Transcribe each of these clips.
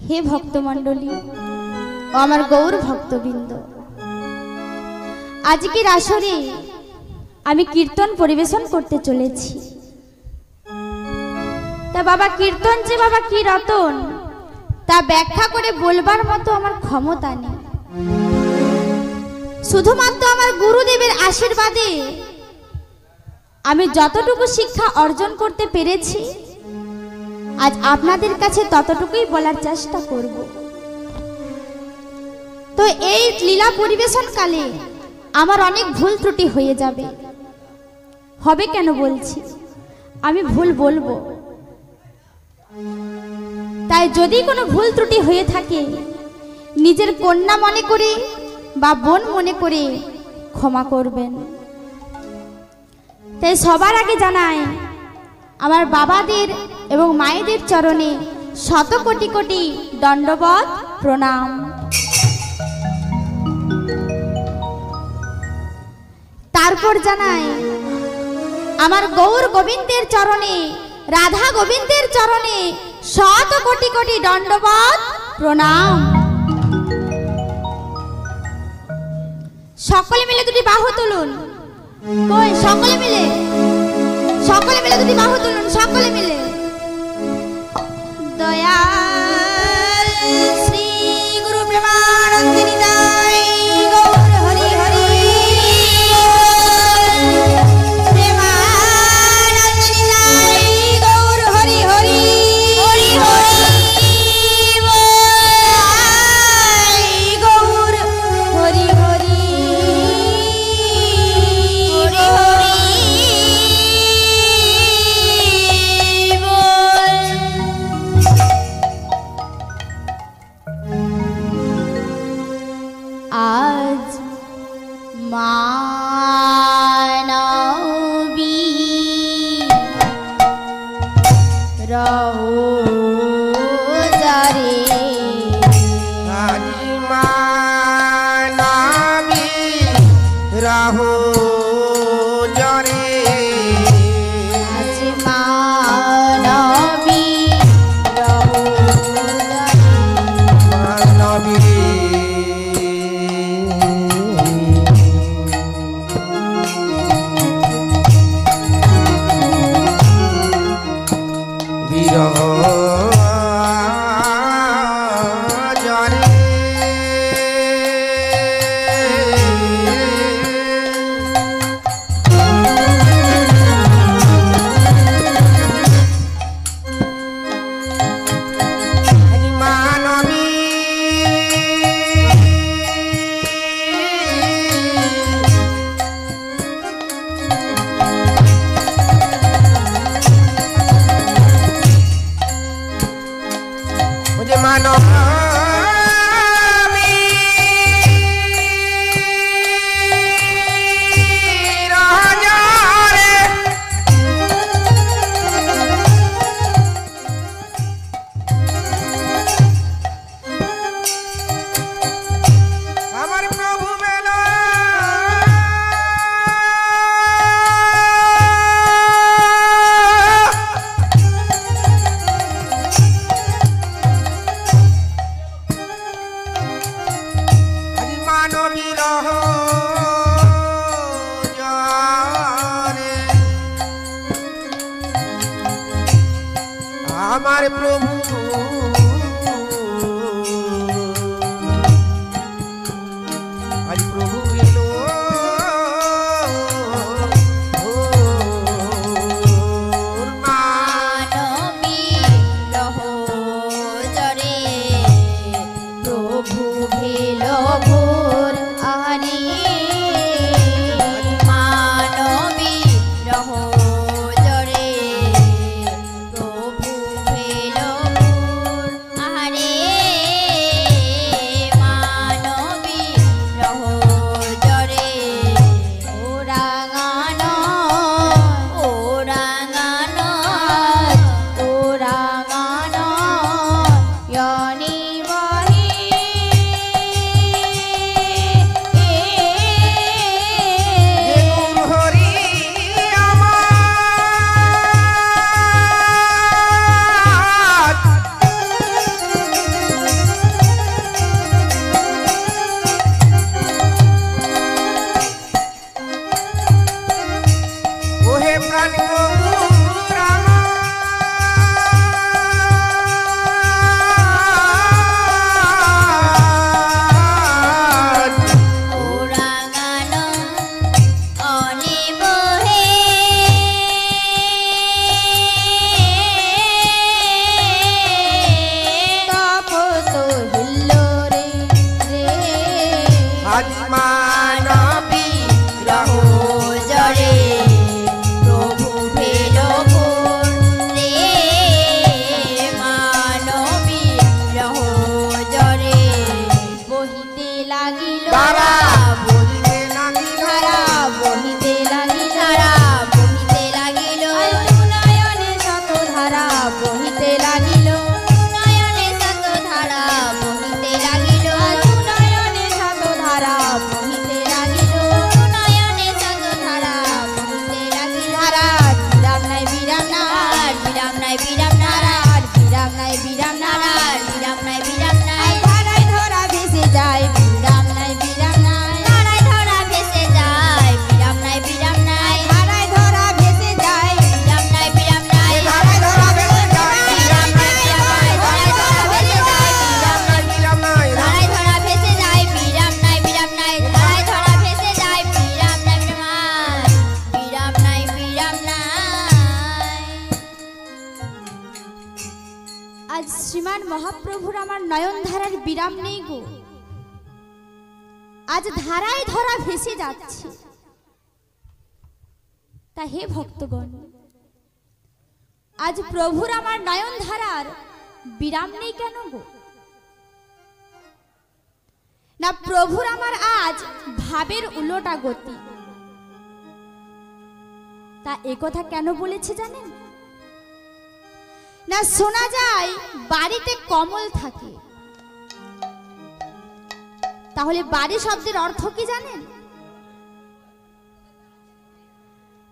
হে ভক্তমণ্ডলী ও আমার গৌর ভক্তবৃন্দ, আজকের আসরে আমি কীর্তন পরিবেশন করতে চলেছি। তা বাবা কীর্তন যে বাবা কি রতন তা ব্যাখ্যা করে বলবার মতো আমার ক্ষমতা নেই। শুধুমাত্র আমার গুরুদেবের আশীর্বাদে আমি যতটুকু শিক্ষা অর্জন করতে পেরেছি আজ আপনাদের কাছে ততটুকুই বলার চেষ্টা করব। তো এই লীলা পরিবেশনকালে আমার অনেক ভুল ত্রুটি হয়ে যাবে, হবে কেন বলছি, আমি ভুল বলবো। তাই যদি কোনো ভুল ত্রুটি হয়ে থাকে নিজের কন্যা মনে করে বা বোন মনে করে ক্ষমা করবেন। তাই সবার আগে জানাই আমার বাবাদের এবং মায়েদের চরণে শত কোটি কোটি দণ্ডবত প্রণাম। তারপর জানাই আমার গৌর গোবিন্দের চরণে, রাধা গোবিন্দের চরণে শত কোটি কোটি দণ্ডবত প্রণাম। সকলে মিলে দুটি বাহু তুলুন, কই সকলে মিলে দুটি বাহু তুলুন, সকলে মিলে। দয়াল শ্রী গুরু প্রেমানন্দ নিতাই গৌর হরি হরি, প্রেমানন্দ নিতাই গৌর হরি হরি, হরি হরি গৌর হরি হরি, হরি হরি আজ মানবী রহো যারে, আজ মানবী রহো যারে, আজ মানবী রহো যারে, মানবী বিরহ জানে, মানবী আমার প্রভু মেলা মানবী রহ যারে, আমার প্রভু আজ প্রভু এলো মানবী রহো যারে, প্রভু ভেল ভোর আনে, মানবী রহো যারে, প্রভু ভেল ভোর বিরাম নাই আর বিরাম নাই বিরাম না নাই আর বিরাম নাই বিরাম নাই ধারায় ধরা ভেসে যায় বিরাম নাই বিরাম নাই ধারায় ধরা ভেসে যায় বিরাম নাই বিরাম নাই ধারায় ধরা ভেসে যায় বিরাম নাই বিরাম নাই ধারায় ধরা ভেসে যায় বিরাম নাই বিরাম নাই ধারায় ধরা ভেসে যায় বিরাম নাই বিরাম নাই ধারায় ধরা ভেসে যায় বিরাম নাই বিরাম নাই ধারায় ধরা ভেসে যায় বিরাম নাই বিরাম নাই বিরাম নাই আজ শ্রীমান মহাপ্রভুর আমার নয়ন ধারার বিরাম নেই গো আজ ধারায় ধরা ভেসে যাচ্ছে তা হে ভক্তগণ আজ প্রভুর আমার নয়ন ধারার বিরাম নেই কেন গো না প্রভুর আমার আজ ভাবের উল্টোটা গতি তা একথা কেন বলেছে জানেন না শোনা যায় বাড়িতে কমল থাকে তাহলে বাড়ি শব্দের অর্থ কি জানেন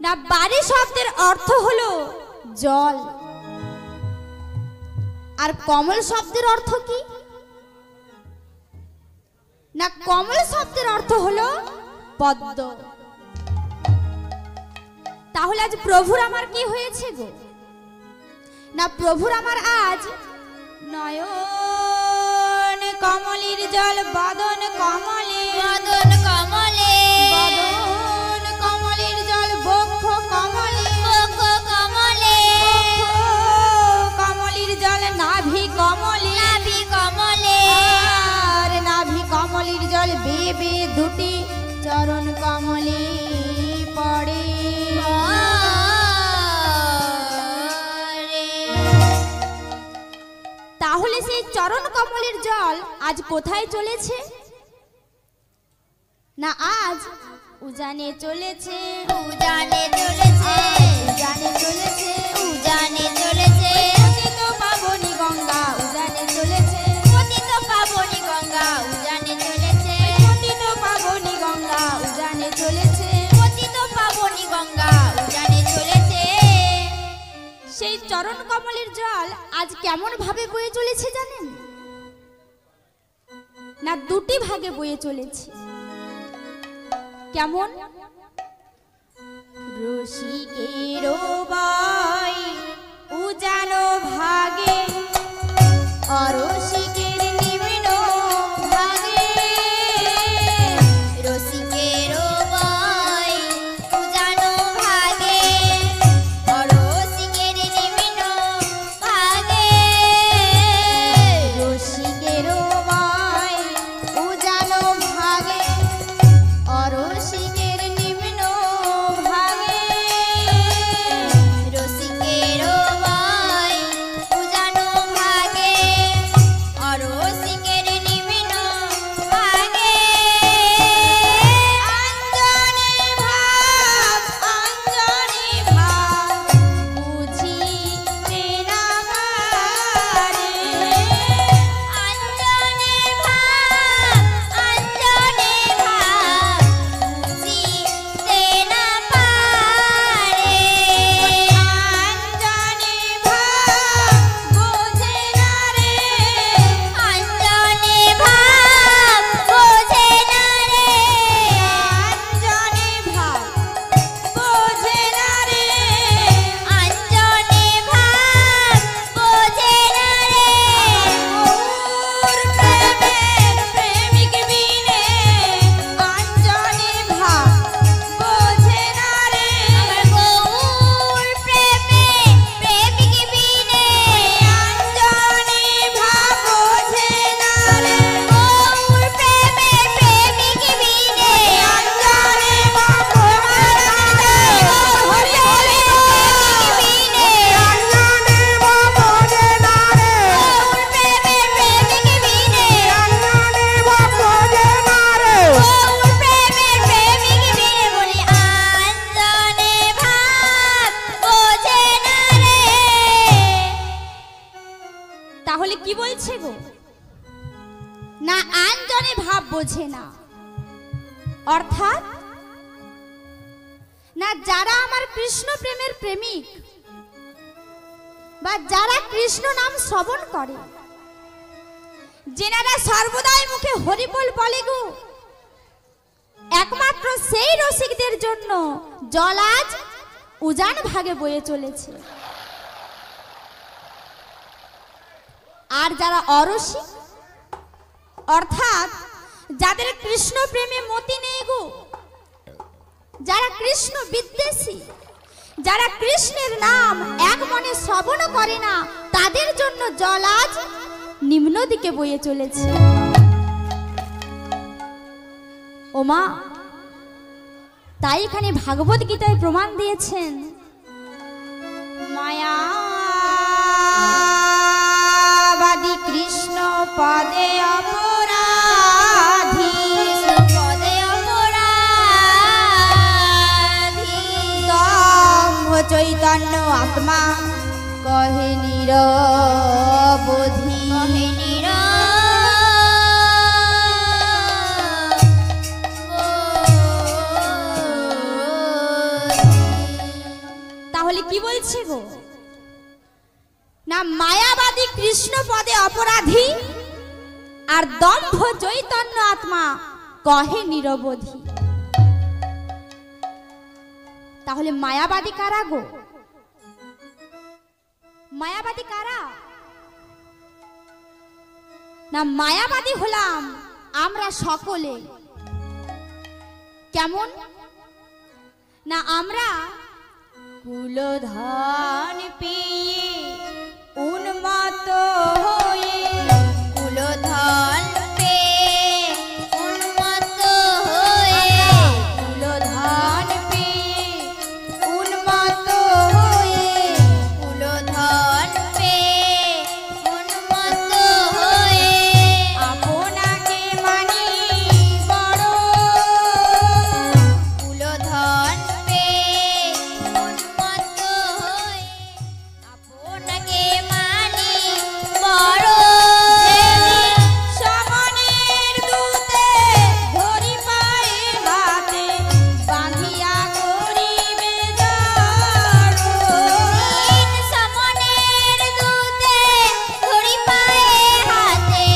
না বাড়ি শব্দের অর্থ হলো জল আর কমল শব্দের অর্থ কি না কমল শব্দের অর্থ হলো পদ্ম তাহলে আজ প্রভুর আমার কি হয়েছে গো না প্রভুর আমার আজ নয়ন কমলের জল বদন কমলে বদন কমলে বদন কমলের জল বক্ষ কমলে বক্ষ কমলে কমলের জল নাভি কমলে নাভি কমলে আর নাভি কমলের জল বেবে দুটি চরণ কমলে পড়ে তাহলে সেই চরণ কমলের জল আজ কোথায় চলেছে না আজ উজানে চলেছে উজানে চলেছে উজানে চলেছে উজানে চলেছে পতিত পাবনী গঙ্গা উজানে চলেছে পতিত পাবনী গঙ্গা উজানে চলেছে পতিত পাবনী গঙ্গা উজানে চলেছে পতিত পাবনী গঙ্গা উজানে চলেছে সেই চরণ কমলের জল আজ কেমন ভাবে বয়ে চলেছে জানেন না দুটি ভাগে বয়ে চলেছে কেমন রসিকের বাই উজানো ভাগে অরসিকের নিম্ন ভাগে রসিকের বই উজানো ভাগে অরসিকের নিম্ন ভাগে রসিকের বাই উজানো ভাগে অরসিকের নিম্ন ভাগে রসিকের বই উজানো ভাগে অরসিকের নিম্ন ভাগে অঞ্জনে ভাব বুঝিতে না পারে অঞ্জনে ভাব বুঝিতে না পারে অঞ্জনে ভাব বোঝে না রে অঞ্জনে ভাব বোঝে না রে অঞ্জনে ভাব বোঝে না রে অঞ্জনে ভাব বোঝে না রে ওর প্রেমের প্রেমিক বিনে অঞ্জনে ভাব বোঝে না রে আমার গৌর প্রেমে প্রেমিক বিনে অঞ্জনে ভাব বোঝে না রে গৌর প্রেমে প্রেমিক বিনে অঞ্জনে ভাব বোঝে না রে গৌর প্রেমে প্রেমিক বিনে অঞ্জনে ভাব বোঝে না রে গৌর প্রেমে প্রেমিক বিনে বলি অঞ্জনে ভাব বোঝে না রে তাহলে কি বলছে গো না আঞ্জনে ভাব বোঝে না অর্থাৎ না যারা আমার কৃষ্ণ প্রেমের প্রেমিক বা যারা কৃষ্ণ নাম শ্রবণ করে, যেনারা সর্বদাই মুখে হরিবোল বলে গো, একমাত্র সেই রসিকদের জন্য জল আজ উজান ভাগে বয়ে চলেছে। আর যারা অরসিক, অর্থাৎ যাদের কৃষ্ণ প্রেমে মতি নেই গো, যারা কৃষ্ণ বিদ্বেষী, যারা কৃষ্ণের নাম এক মনে শ্রবণ করে না, তাদের জন্য জল আজ নিম্ন দিকে বয়ে চলেছে। ওমা, তাই এখানে ভাগবত গীতায় প্রমাণ দিয়েছেন, মায়াবাদী কৃষ্ণ পদে অপরাধী, পদে অপরাধী, দম্ভ চৈতন্য আত্মা কহে নিরবধি। তাহলে কি বলছে গো, না মায়াবাদী কৃষ্ণ পদে অপরাধী আর দম্ভ চৈতন্য আত্মা কহে নিরবধি। তাহলে মায়াবাদী কারা গো? মায়াবাদী কারা? না মায়াবাদী হলাম আমরা সকলে। কেমন? না আমরা কুলধন পেয়ে উন্মত্ত হয়ে, কুলধন পেয়ে উন্মত্ত হয়ে, কুলধন পেয়ে উন্মত্ত হয়ে, কুলধন পেয়ে উন্মত্ত হয়ে, আপনাকে মানি বড়, কুলধন পেয়ে উন্মত্ত হয়ে, আপনাকে মানি বড়। সমনের দূতে ধরি পায়ে হাতে বাঁধিয়া করিবে জড়। সমনের দূতে ধরি পায়ে হাতে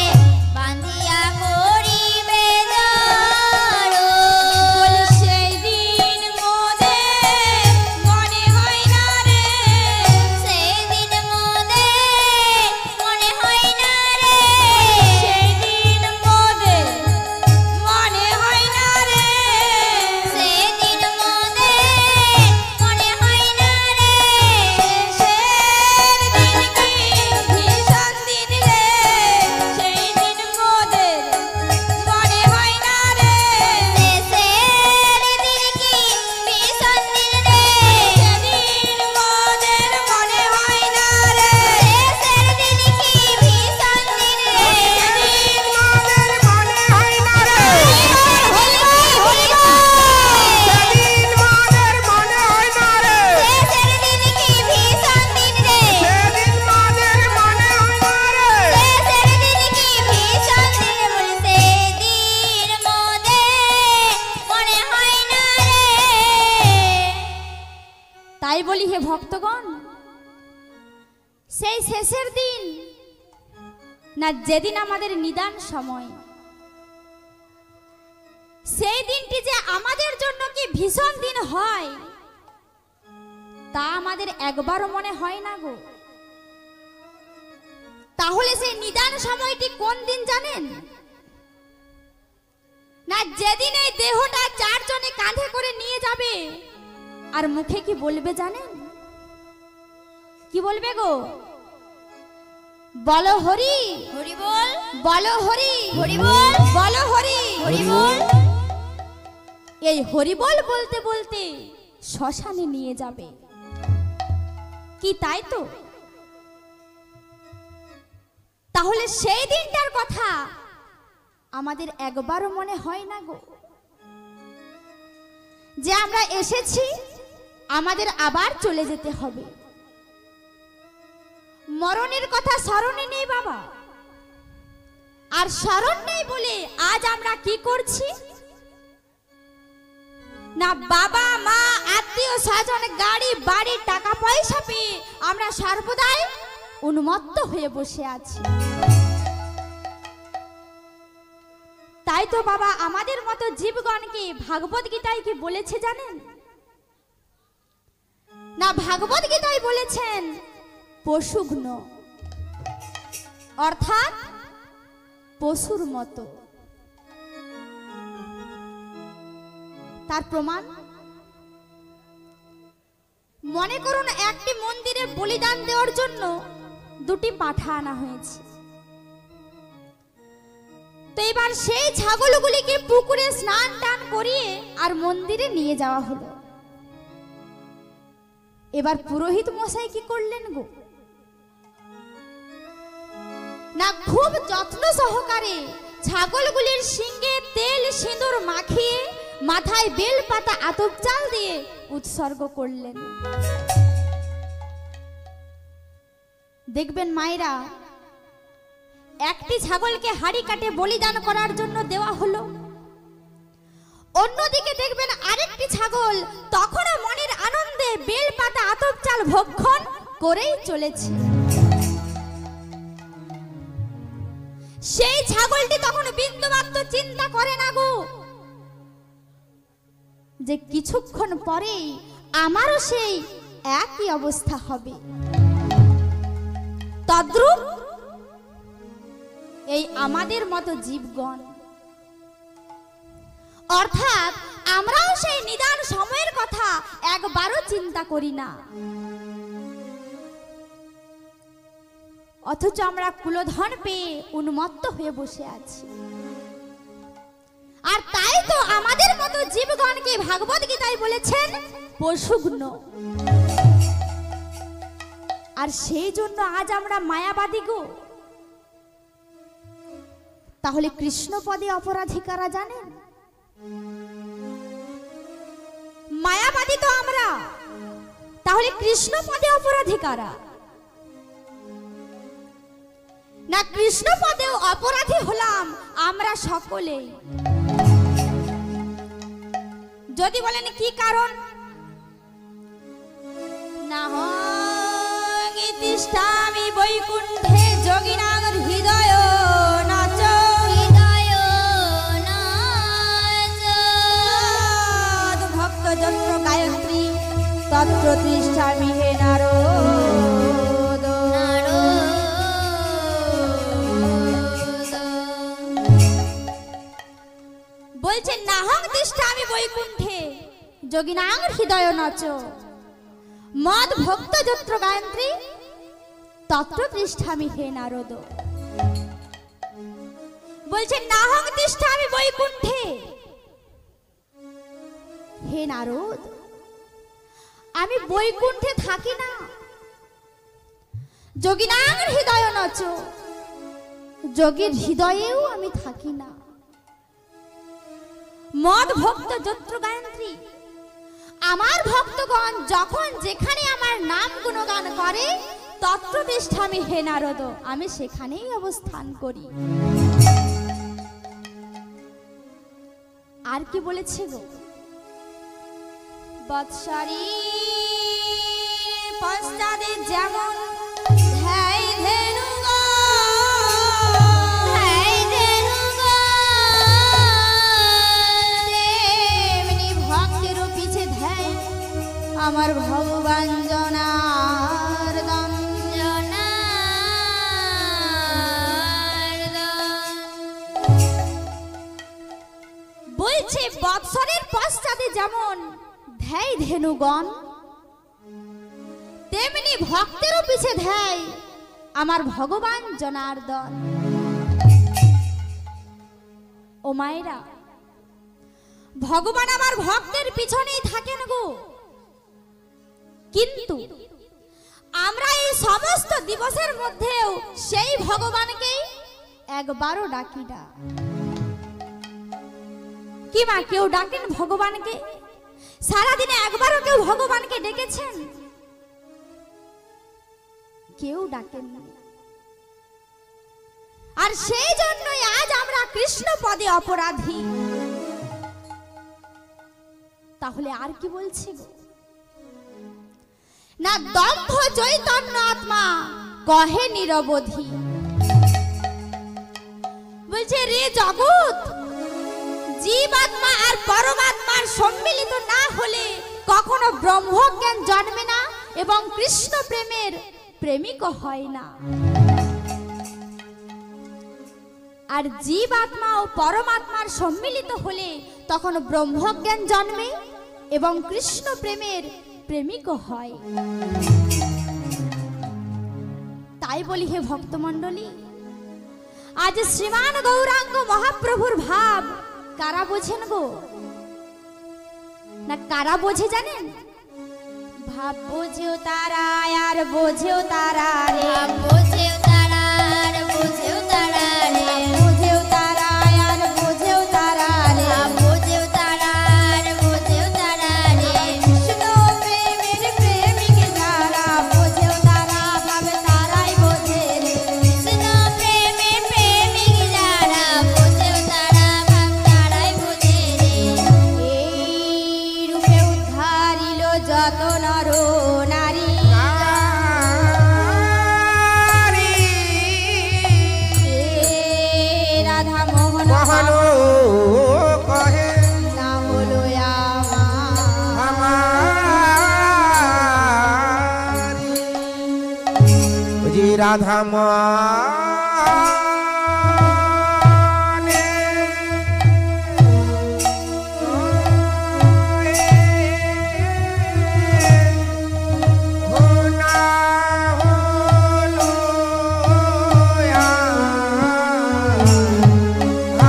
বাঁধিয়া করিবে জড়। বলি সেই দিন মোদের মনে হয় না রে, সেই দিন মোদের মনে হয় না রে, সেই দিন মোদের মনে হয় না রে, সেদিন মোদের মনে হয় না রে, শেষের দিন কি ভীষণ দিন রে, সেই দিন মোদের মনে হয় না রে, শেষের দিন কি ভীষণ দিন রে, সেদিন মোদের মনে হয় না রে, শেষের দিন কি ভীষণ দিন রে। সেদিন মোদের মনে হয় না রে, হরি বল, হরি বল। সেদিন মোদের মনে হয় না রে, শেষের দিন কি ভীষণ দিন রে, সেদিন মোদের মনে হয় না রে, শেষের দিন কি ভীষণ দিন রে, বলি সেদিন মোদের মনে হয় না রে। তাই বলি হে ভক্তগণ, সেই শেষের দিন না যেদিন আমাদের নিদান সময়, সেই দিনটি যে আমাদের জন্য কি ভীষণ দিন হয় তা আমাদের একবারও মনে হয় না গো। তাহলে সেই নিদান সময়টি কোন দিন জানেন? না যেদিন এই দেহটা চারজনে কাঁধে করে নিয়ে যাবে, আর মুখে কি বলবে জানেন? কি বলবে গো? বলো হরি, হরি বল, বলো হরি, হরি বল, বলো হরি, হরি বল। এই হরিবল বলতে বলতে শ্মশানে নিয়ে যাবে কি, তাই তো? তাহলে সেই দিনটার কথা আমাদের একবারও মনে হয় না গো, যে আমরা এসেছি আমাদের আবার চলে যেতে হবে। মরণের কথা স্মরণে নেই বাবা, আর স্মরণ নেই বলে আজ আমরা কি করছি? না বাবা মা আত্মীয় স্বজন গাড়ি বাড়ি টাকা পয়সা পেয়ে আমরা সর্বদাই উন্মত্ত হয়ে বসে আছি। তাই তো বাবা আমাদের মতো জীবগণকে ভাগবত গীতায় কি বলেছে জানেন? না ভাগবত গীতায় বলেছেন পশুঘ্ন, অর্থাৎ পশুর মতো। তার প্রমাণ মনে করুন একটি মন্দিরে বলিদান দেওয়ার জন্য দুটি পাঠা আনা হয়েছে। তো এবার সেই ছাগলগুলিকে পুকুরে স্নান টান করিয়ে আর মন্দিরে নিয়ে যাওয়া হলো। এবার পুরোহিত মশাই কি করলেন গো? না খুব যত্ন সহকারে ছাগলগুলির শিঙ্গে তেল সিঁদুর মাখিয়ে মাথায় বেল পাতা আতপ চাল দিয়ে উৎসর্গ করলেন। দেখবেন মায়েরা, একটি ছাগলকে হাড়ি কাটে বলিদান করার জন্য দেওয়া হলো, অন্যদিকে দেখবেন আরেকটি ছাগল তখনও মনের আনন্দে বেল পাতা আতপ চাল ভক্ষণ করেই চলেছে। সেই ছাগলটি তখন বিন্দুমাত্র চিন্তা করে না গো যে কিছুক্ষণ পরেই আমারও সেই একই অবস্থা হবে। তদ্রূপ এই আমাদের মতো জীবগণ, অর্থাৎ আমরাও সেই নিদান সময়ের কথা একবারও চিন্তা করি না, অথচ আমরা কুলধন পেয়ে উন্মত্ত হয়ে বসে আছি। আর তাই তো আমাদের মতো জীবগণকে ভাগবত গীতায় বলেছেন পশুঘ্ন। আর সেই জন্য আজ আমরা মায়াবাদী গো। তাহলে কৃষ্ণ পদে অপরাধী কারা জানেন? মায়াবাদী তো আমরা, তাহলে কৃষ্ণ পদে অপরাধী কারা? না কৃষ্ণ পদেও অপরাধী হলাম আমরা সকলেই। যদি বলেন কি কারণ? না তিষ্ঠামি বৈকুণ্ঠে যোগিনাং হৃদয় নাচ, হৃদয় নাচ ভক্ত যত্র গায়ত্রী তত্র তিষ্ঠামি হে নারদ। বলছেন নাহং তিষ্ঠামি বৈকুণ্ঠে যোগিনাং হৃদয় নাচ, মদ ভক্ত যত্র গায়ত্রী তত্র তিষ্ঠামি হে নারদ। বলছেন নাহং তিষ্ঠামি বৈকুণ্ঠে, হে নারদ আমি বৈকুণ্ঠে থাকি না। যোগিনাং হৃদয় নাচ, যোগীর হৃদয়েও আমি থাকি না। মদ ভক্ত যত্র গায়ত্রী, আমার ভক্তগণ যখন যেখানে আমার নাম গুণগান করে তত্র তিষ্ঠামি হে নারদ, আমি সেখানেই অবস্থান করি। আর কি বলেছে গো? বৎসরী পশ্চাদে যেমন ধ্যায় আমার ভগবান জনার্দন। বলছে বৎসরের পশ্চাতে যেমন ধ্যায় ধেনুগণ, তেমনি ভক্তেরও পিছে ধ্যায় আমার ভগবান জনার্দন। ও মায়েরা, ভগবান আমার ভক্তের পিছনেই থাকেন গো, কিন্তু আমরা এই সমস্ত দিবসের মধ্যেও সেই ভগবানকেই একবারও ডাকি না। কি মা, কেউ ডাকেন ভগবানকে? সারাদিনে একবারও কেউ ভগবানকে ডেকেছেন? কেউ ডাকেন না। আর সেই জন্যই আজ আমরা কৃষ্ণ পদে অপরাধী। তাহলে আর কি বলছে গো? না দম্ভ চৈতন্য আত্মা কহে নিরবধি। বলছে রে জগৎ, জীবাত্মা আর পরমাত্মার সম্মিলিত না হলে কখনো ব্রহ্মজ্ঞান জন্মে না এবং কৃষ্ণ প্রেমের প্রেমিকও হয় না। আর জীবাত্মা ও পরমাত্মার সম্মিলিত হলে তখন ব্রহ্মজ্ঞান জন্মে এবং কৃষ্ণ প্রেমের প্রেমিকও হয়। তাই বলি হে ভক্তমণ্ডলী, আজ শ্রীমান গৌরাঙ্গ মহাপ্রভুর ভাব কারা বোঝেন গো? না কারা বোঝে জানেন? ভাব বোঝেও তারা আর বোঝেও তারা রে, বোঝেও তারা আর বোঝেও তারা রে, বোঝেও তারা আর বোঝেও তারা রে, বোঝেও তারা আর বোঝেও তারা রে। কৃষ্ণ প্রেমের প্রেমিক যারা বোঝেও তারা ভাবে তারাই বোঝে রে। কৃষ্ণ প্রেমের প্রেমিক যারা বোঝেও তারা ভাব তারাই বোঝে রে। এই রূপে উদ্ধারিল যত নর নারী, রাধা মোহন কহলো কহে না হলো আমার। আমারি জি রাধা মনে ও না হলো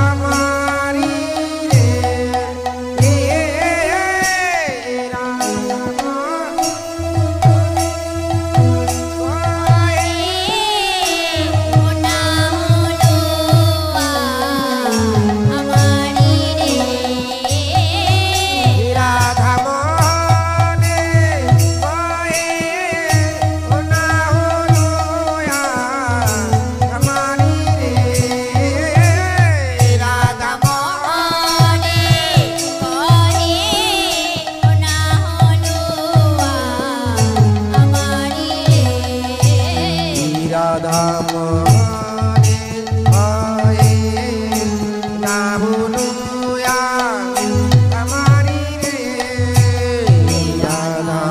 আমারি রে রাধা মনে কয়ে ও না হলো আমারি রে রাধা মনে রাধা মনে কয়ে না হলো আমারি রে রাধা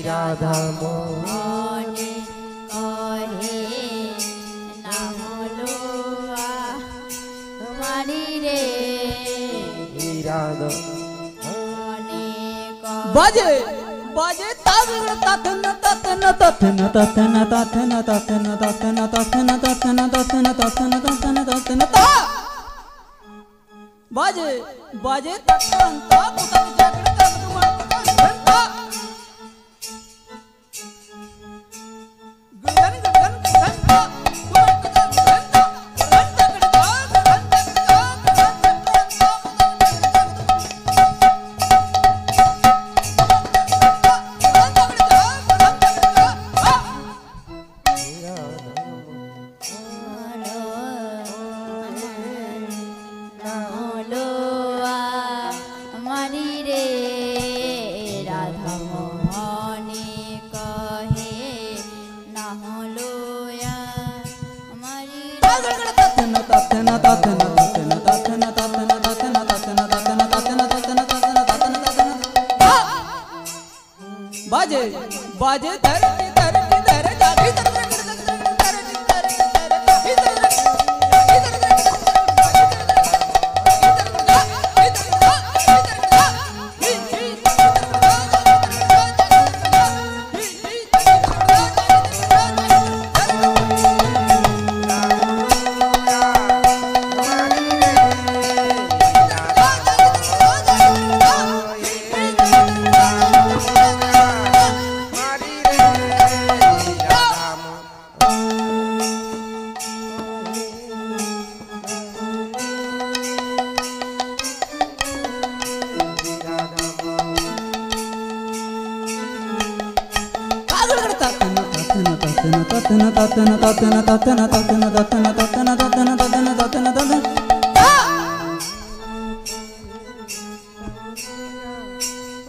রাধা মনে কহে না হলো তোমারি রে, রাধা মনে বাজে বাজে তাবড় ততন ততন ততন ততন ততন ততন ততন ততন ততন ততন ততন ততন ততন তা বাজে বাজে ততন তা কুতব জাগড় তব তোমার ঘন্টা গুগন গুগন ঘন্টা হলো আমারি রে রাধা মোহনে কহে না হলো আমারি ততন ততন ততন ততন ততন ততন ততন ততন ততন ততন ততন ততন ততন ততন বাজে বাজে ধরতি ধরতি ধর জাগি রাধা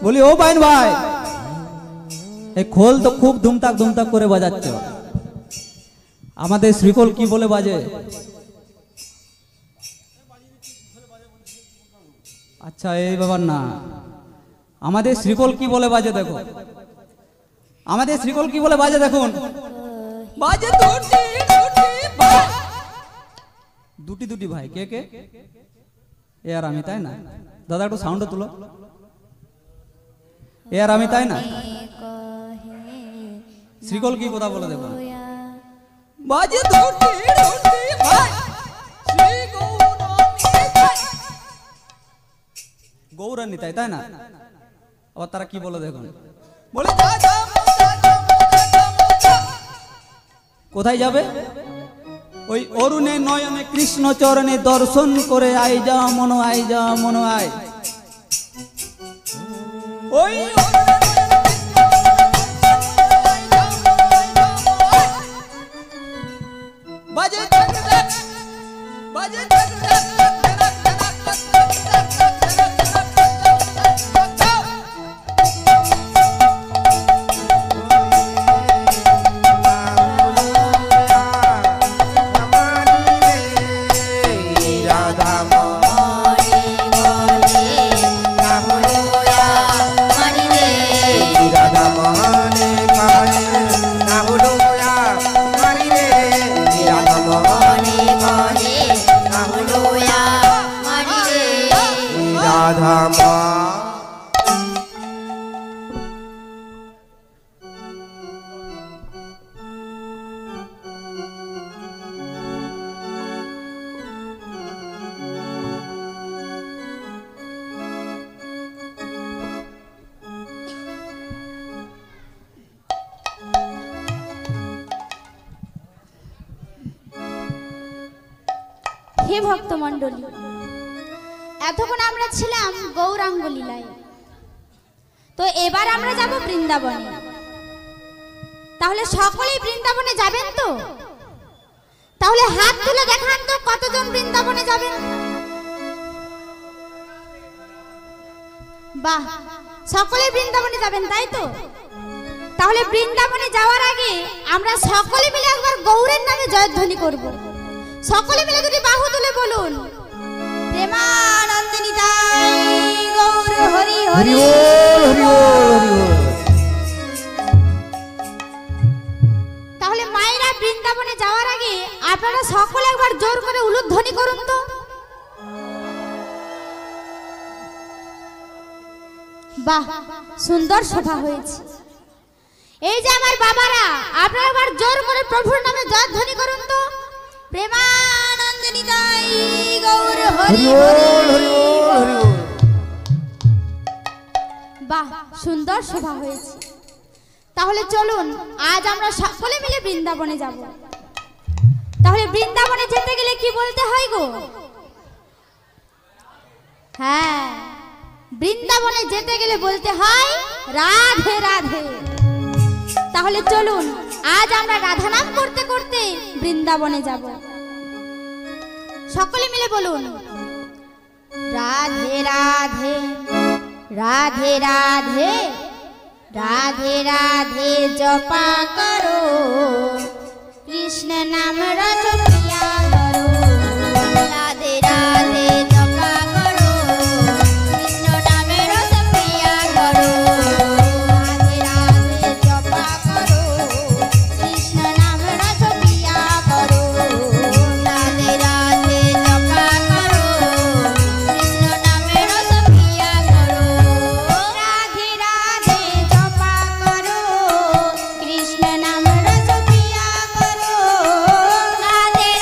বলি ও বাইন ভাই, এই খোল তো খুব দুমতাক দুমতাক করে বাজাচ্ছ, আমাদের শ্রীকোল কি বলে বাজে? আচ্ছা এই ব্যাপার না, আমাদের শ্রীকোল কি বলে বাজে দেখো, আমাদের শ্রীকোল কি বলে বাজে দেখুন, বাজে দুটি দুটি ভাই। কে কে? এ আর আমি, তাই না? দাদা একটু সাউন্ড তুলো। এ আর আমি, তাই না? শ্রীকোল কি কথা বলে দেখুন, বাজে দুটি দুটি ভাই, গৌরানী, তাই না? আবার তারা কি বলে দেখুন, বলে কোথায় যাবে? ওই অরুণে নয়নে কৃষ্ণ চরণে দর্শন করে আই যা মন, আই যা মন আয়। ওই বাজে বাজে হে ভক্তমণ্ডলী, এতক্ষণ আমরা ছিলাম গৌরাঙ্গ লীলায়, তো এবার আমরা যাব বৃন্দাবনে। তাহলে সকলেই বৃন্দাবনে যাবেন তো? তাহলে হাত তুলে দেখান তো কতজন বৃন্দাবনে যাবেন। বাহ, সকলেই বৃন্দাবনে যাবেন, তাই তো? তাহলে বৃন্দাবনে যাওয়ার আগে আমরা সকলে মিলে একবার গৌরের নামে জয়ধ্বনি করব। সকলে মিলে যদি বাহু তুলে বলুন, প্রেমানন্দে নিতাই গৌর হরি হরি হরি হরি। তাহলে মায়েরা বৃন্দাবনে যাওয়ার আগে আপনারা সকলে একবার জোর করে উলুধ্বনি করুন তো। বাহ, সুন্দর শোভা হয়েছে। এই যে আমার বাবারা, আপনারা একবার জোর করে প্রভুর নামে জয়ধ্বনি করুন তো, প্রেমানন্দে নিতাই গৌর হরি হরি হরি। বাহ, সুন্দর শোভা হয়েছে। তাহলে চলুন আজ আমরা সকলে মিলে বৃন্দাবনে যাব। তাহলে বৃন্দাবনে যেতে গেলে কি বলতে হয় গো? হ্যাঁ, বৃন্দাবনে যেতে গেলে বলতে হয় রাধে রাধে। তাহলে চলুন আজ আমরা রাধা নাম করতে করতে বৃন্দাবনে যাব। সকলে মিলে বলুন, রাধে রাধে রাধে রাধে রাধে রাধে জপা করো, কৃষ্ণ নাম রচ প্রিয়া করো। রাধে রাধে জপা করো, কৃষ্ণ নামে রচ প্রিয়া করো। রাধে রাধে জপা করো, কৃষ্ণ নাম রচ প্রিয়া করো। রাধে রাধে জপা করো, কৃষ্ণ নামে রচ প্রিয়া করো। রাধে রাধে জপা করো, কৃষ্ণ নাম রচ প্রিয়া করো। রাধে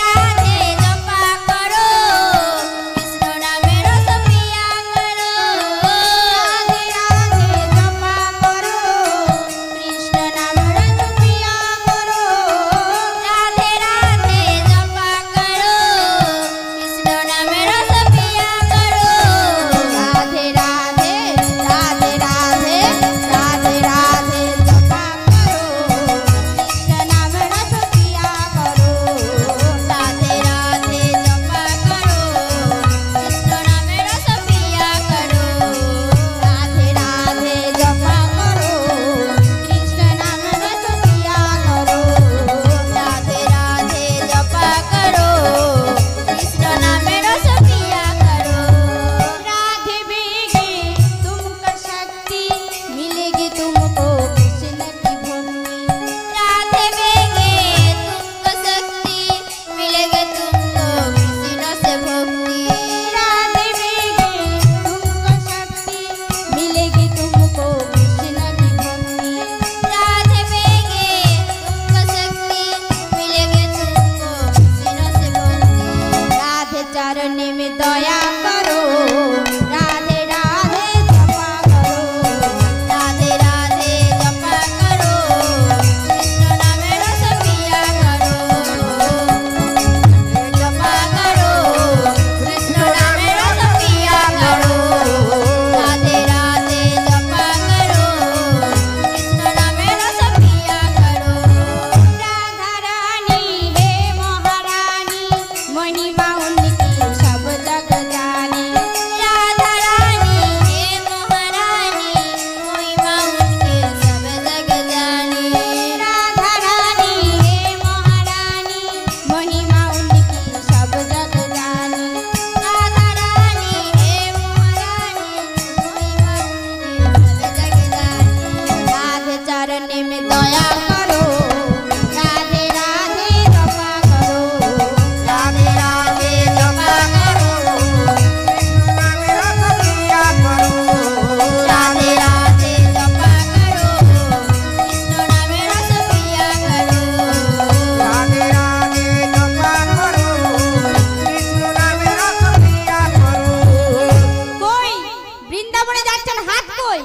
কই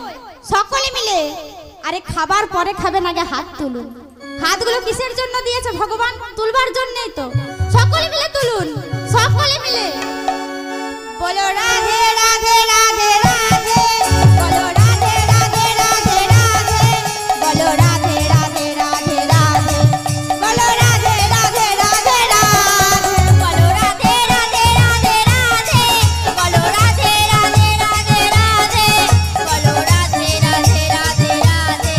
সকলে মিলে আরে খাবার পরে খাবেন আগে হাত তুলুন হাতগুলো কিসের জন্য দিয়েছে ভগবান তুলবার জন্যই তো সকলে মিলে তুলুন সকলে মিলে বলো রাধে রাধে রাধে রাধে বলো রাধে রাধে রাধে রাধে বলো রাধে রাধে রাধে রাধে বলো রাধে রাধে রাধে রাধে বলো রাধে রাধে রাধে রাধে বলো রাধে রাধে রাধে রাধে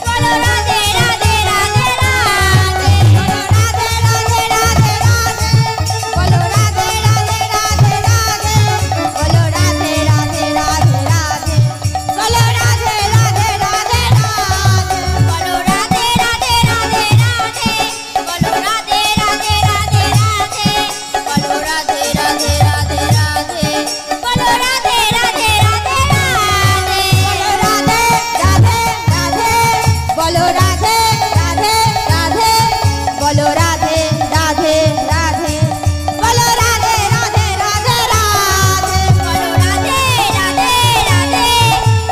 বলো রাধে রাধে রাধে রাধে বলো রাধে রাধে রাধে রাধে বলো রাধে রাধে রাধে রাধে বলো রাধে রাধে রাধে রাধে বলো রাধে রাধে রাধে রাধে বলো রাধে রাধে রাধে রাধে বলো রাধে রাধে রাধে রাধে বলো রাধে রাধে রাধে রাধে বলো রাধে রাধে রাধে রাধে বলো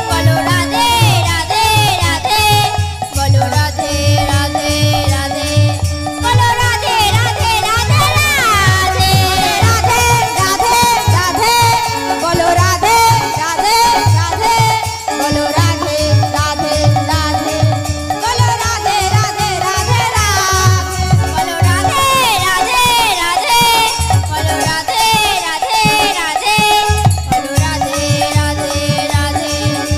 রাধে রাধে রাধে বলো রাধে রাধে রাধে বলো রাধে রাধে রাধে রাধে বলো রাধে রাধে রাধে বলো রাধে রাধে রাধে বলো রাধে রাধে রাধে বলো রাধে রাধে রাধে রাধে রাধে রাধে রাধে বলো রাধে রাধে রাধে বলো রাধে রাধে রাধে বলো রাধে রাধে রাধে রাধে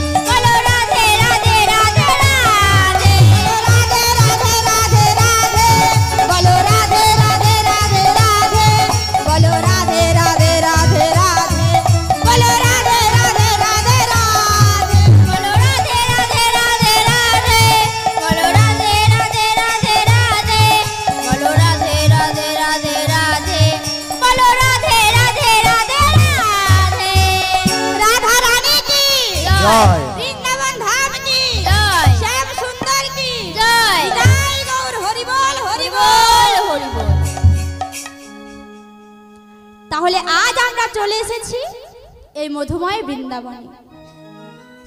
বলো রাধে রাধে রাধে বলো রাধে রাধে রাধে বলো রাধে রাধে রাধে বলো রাধে রাধে রাধে রাধে বলো রাধে রাধে রাধে রাধে বলো রাধে রাধে রাধে রাধে বলো রাধে রাধে রাধে রাধে বলো রাধে রাধে রাধে রাধে বলো রাধে রাধে রাধে রাধে বলো রাধে রাধে রাধে রাধে বলো রাধে রাধে রাধে রাধে রাধা রানী কি জয়। বৃন্দাবন ধাম কি জয় শ্যাম সুন্দর কি জয় জয় গৌর হরি বল হরি বল বল হরি বল তাহলে আজ আমরা চলে এসেছি এই মধুময় বৃন্দাবনে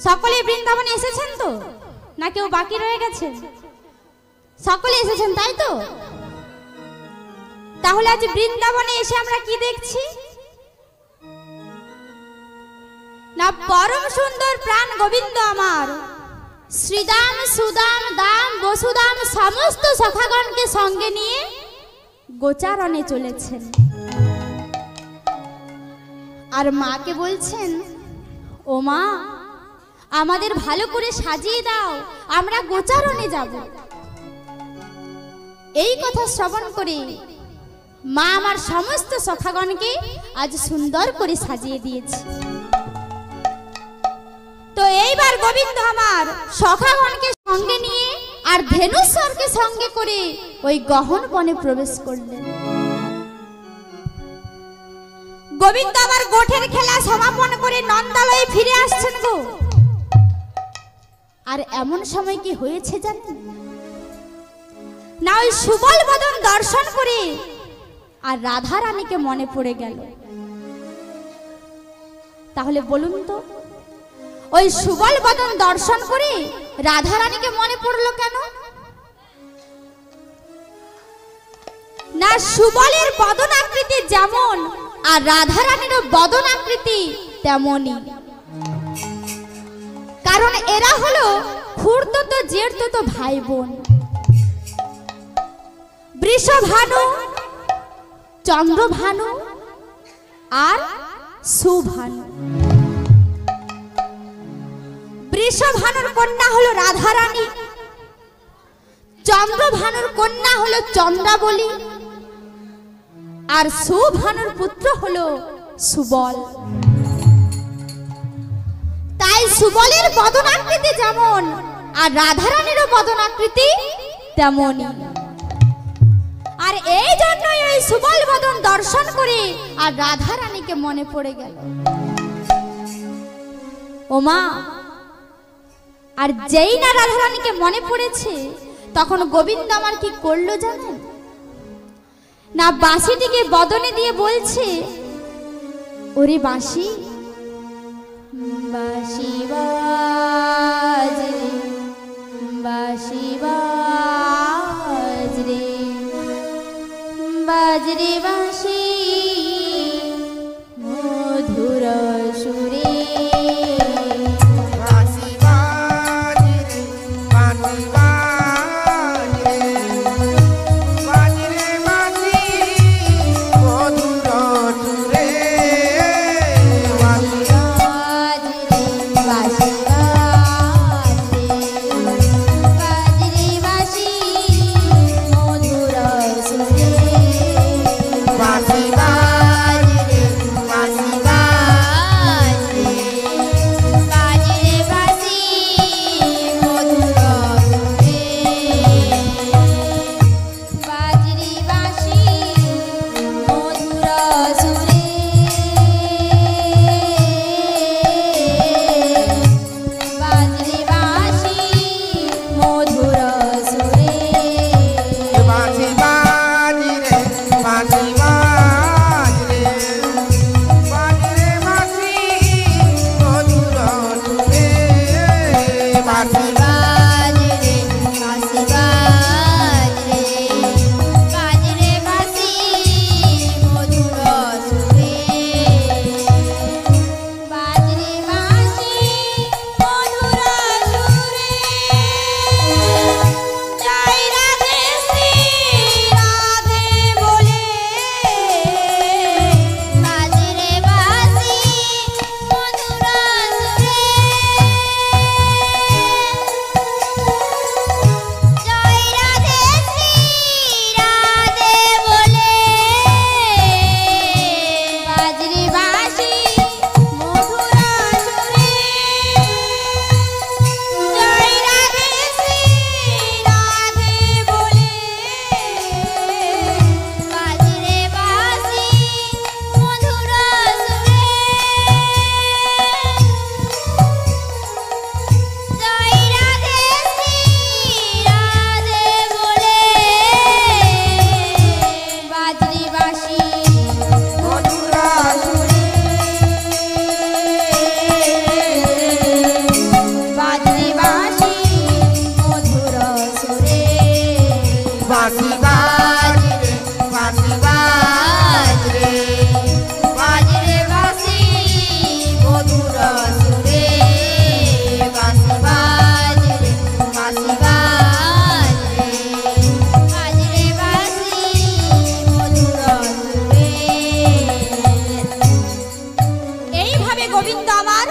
সকলে বৃন্দাবনে এসেছেন তো না কেউ বাকি রয়ে গেছে সকলে এসেছেন তাই তো তাহলে আজ বৃন্দাবনে এসে আমরা কি দেখছি না পরম সুন্দর প্রাণ গোবিন্দ আমার শ্রীদাম সুদাম দাম বসুদাম সমস্ত সখাগণকে সঙ্গে নিয়ে গোচারণে চলেছেন আর মাকে বলছেন ও মা আমাদের ভালো করে সাজিয়ে দাও আমরা গোচারণে যাব এই কথা শ্রবণ করে মা আমার সমস্ত সখাগণকে আজ সুন্দর করে সাজিয়ে দিয়েছে তো এইবার গোবিন্দ আমার সখাগণকে সঙ্গে নিয়ে আর ধেনুশ্বরকে সঙ্গে করে ওই গহন বনে প্রবেশ করলেন গোবিন্দ আবার গোঠের খেলা সমাপন করে নন্দালয়ে ফিরে আসছেন গো আর এমন সময় কি হয়েছে জানেন না ওই সুবল বদন দর্শন করে আর রাধা রানীকে মনে পড়ে গেল তাহলে বলুন তো ওই সুবল বদন দর্শন করে রাধা রানীকে মনে পড়লো কেন না সুবলের বদন আকৃতি যেমন আর রাধা রানীরও বদন আকৃতি তেমনই কারণ এরা হলো খুড়তো জেঠতো ভাই বোন বৃষভানু চন্দ্রভানু আর সুভানু বৃষভানুর কন্যা হলো রাধা রানী চন্দ্রভানুর কন্যা হলো চন্দ্রাবলী আর সুভানুর পুত্র হলো সুবল তাই সুবলের বদন আকৃতি যেমন আর রাধা রানীরও বদন আকৃতি তেমনই আর এই জন্যই ওই সুবল বদন দর্শন করে আর রাধা রানীকে মনে পড়ে গেল ও মা আর যেই না রাধা রানীকে মনে পড়েছে তখন গোবিন্দ আমার কি করলো জানেন না বাঁশিটিকে বদনে দিয়ে বলছে ওরে বাঁশি বাঁশি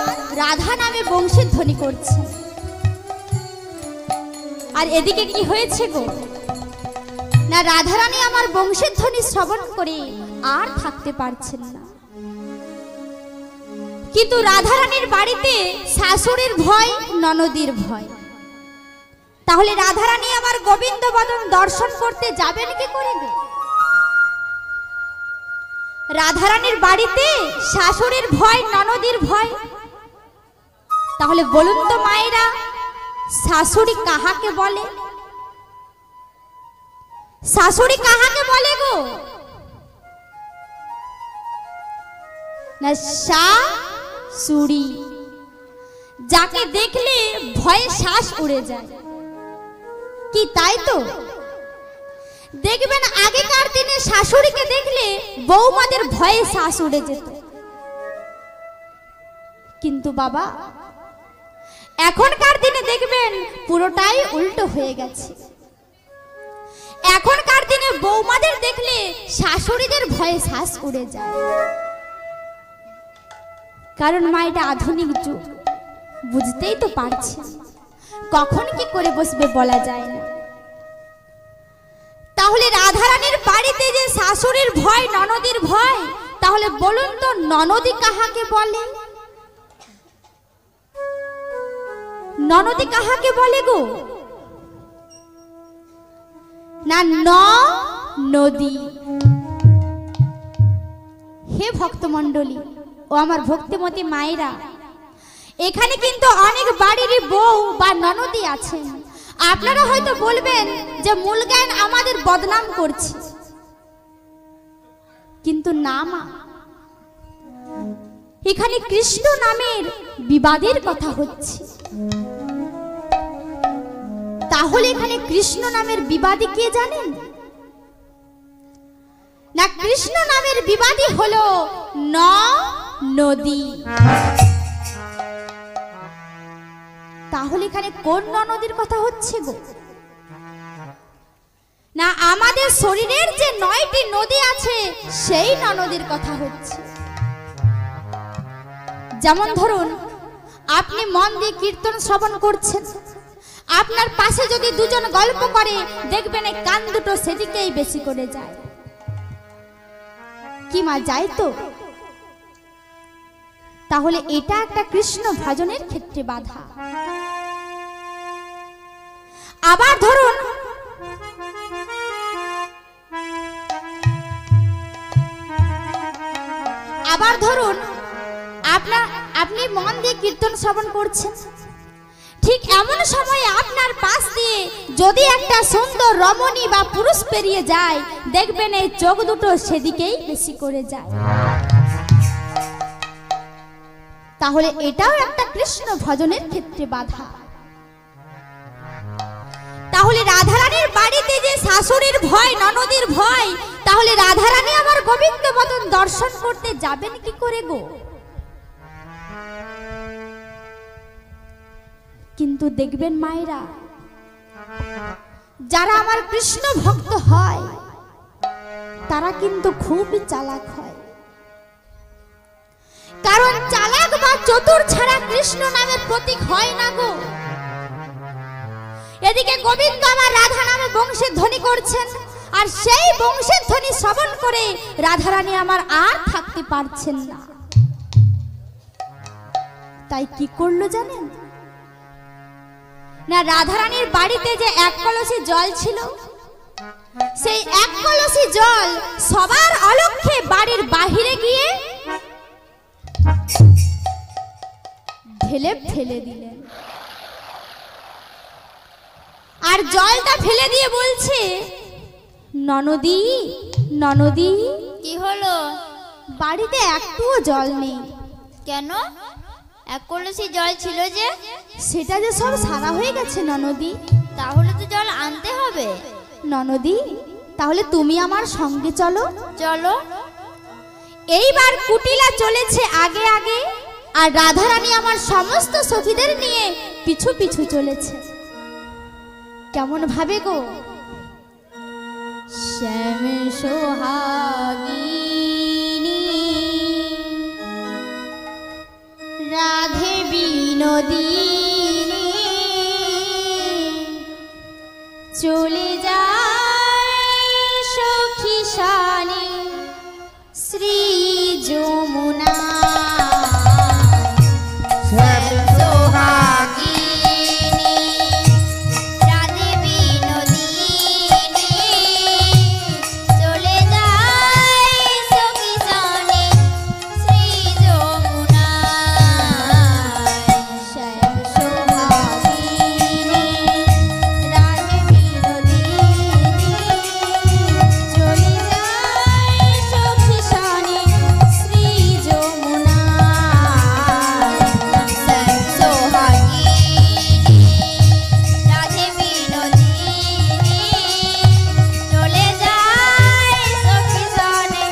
আমার রাধা নামে বংশীর ধ্বনি করছে। আর এদিকে কি হয়েছে গো, না রাধারানী আমার বংশীর ধ্বনি শ্রবণ করে আর থাকতে পারছেন না। কিন্তু রাধারানীর বাড়িতে শাশুড়ির ভয়, ননদীর ভয়। তাহলে রাধারানী আমার গোবিন্দ বদন দর্শন করতে যাবেন কি করে গো? রাধারানীর বাড়িতে শাশুড়ির ভয়, ননদীর ভয়। তাহলে বলুন তো মায়েরা, শাশুড়ি কাহাকে বলে? শাশুড়ি কাহাকে বলে গো? না শাশুড়ি, যাকে দেখলে ভয়ে শ্বাস উড়ে যায়। কি তাই তো? দেখবেন আগেকার দিনে শাশুড়িকে দেখলে বৌমাদের ভয়ে শ্বাস উড়ে যেত। কিন্তু বাবা, এখনকার দিনে দেখবেন পুরোটাই উল্টো হয়ে গেছে। এখনকার দিনে বৌমাদের দেখলে শাশুড়িদের ভয়ে শ্বাস উড়ে যায়। কারণ মা, এটা আধুনিক যুগ, বুঝতেই তো পারছি, কখন কি করে বসবে বলা যায় না। তাহলে রাধারানীর বাড়িতে যে শাশুড়ির ভয়, ননদীর ভয়, তাহলে বলুন তো ননদী কাহাকে বলে? ননদী কাহাকে বলে গো? না নদী। হে ভক্তমণ্ডলী ও আমার ভক্তিমতী মায়েরা, এখানে কিন্তু অনেক বাড়িরই বউ বা ননদী আছেন। আপনারা হয়তো বলবেন যে মূল জ্ঞান আমাদের বদনাম করছে, কিন্তু না মা, এখানে কৃষ্ণ নামের বিবাদের কথা হচ্ছে। তাহলে এখানে কৃষ্ণ নামের বিবাদী কে জানেন? না, কৃষ্ণ নামের বিবাদী হলো নদী। তাহলে এখানে কোন নদীর কথা হচ্ছে গো? না, আমাদের শরীরের যে 9টি নদী আছে সেই নদীর কথা হচ্ছে। যেমন ধরুন, আপনি মন দিয়ে কীর্তন শ্রবণ করছেন, আপনার পাশে যদি দুজন গল্প করে, দেখবেন এই কান দুটো সেদিকেই বেশি করে যায়। কি মা, যায় তো? তাহলে এটা একটা কৃষ্ণ ভজনের ক্ষেত্রে বাধা। আবার ধরুন, আপনি মন দিয়ে কীর্তন শ্রবণ করছেন, ঠিক এমন সময় আপনার পাশ দিয়ে যদি একটা সুন্দর রমণী বা পুরুষ পেরিয়ে যায়, দেখবেন এই চোখ দুটো সেদিকেই বেশি করে যায়। তাহলে এটাও একটা কৃষ্ণ ভজনের ক্ষেত্রে বাধা। তাহলে রাধারানীর বাড়িতে যে শাশুড়ির ভয়, ননদীর ভয়, তাহলে রাধারানী আমার গোবিন্দ বদন দর্শন করতে যাবেন কি করে গো? কিন্তু দেখবেন মায়েরা, যারা আমার কৃষ্ণ ভক্ত হয় তারা কিন্তু খুবই চালাক হয়। কারণ চালাক বা চতুর ছাড়া কৃষ্ণ নামের প্রতীক হয় না গো। এদিকে গোবিন্দ আমার রাধা নামে বংশের ধ্বনি করছেন, আর সেই বংশের ধ্বনি শ্রবণ করে রাধারানী আমার আর থাকতে পারছেন না। তাই কি করলো জানেন? না, রাধারানীর বাড়িতে যে 1 কলসি জল ছিল, সেই 1 কলসি জল সবার অলক্ষ্যে বাড়ির বাহিরে গিয়ে ফেলে দিলেন। আর জলটা ফেলে দিয়ে বলছে, ননদী ননদী, কি হলো? বাড়িতে একটুও জল নেই। কেন? 1 কলসি জল ছিল যে। সেটা যে সব সারা হয়ে গেছে ননদী। তাহলে তো জল আনতে হবে। ননদী, তাহলে তুমি আমার সঙ্গে চলো। চলো। এইবার কুটিলা চলেছে আগে আগে, আর রাধারানী আমার সমস্ত সখীদের নিয়ে পিছু পিছু চলেছে। কেমন ভাবে গো? শ্যাম সোহাগিনী রাধে বিনোদিনী চলে যায় সখী শানে শ্রী যমুনা সোহাগিনী রাধে বিনোদিনী চলে যায় সখী শানে শ্রী যমুনায়। শ্যাম সোহাগিনী রাধে বিনোদিনী চলে যায় সখী শানে শ্রী যমুনা সোহাগিনী রাধে বিনোদিনী চলে যায় সখী শানে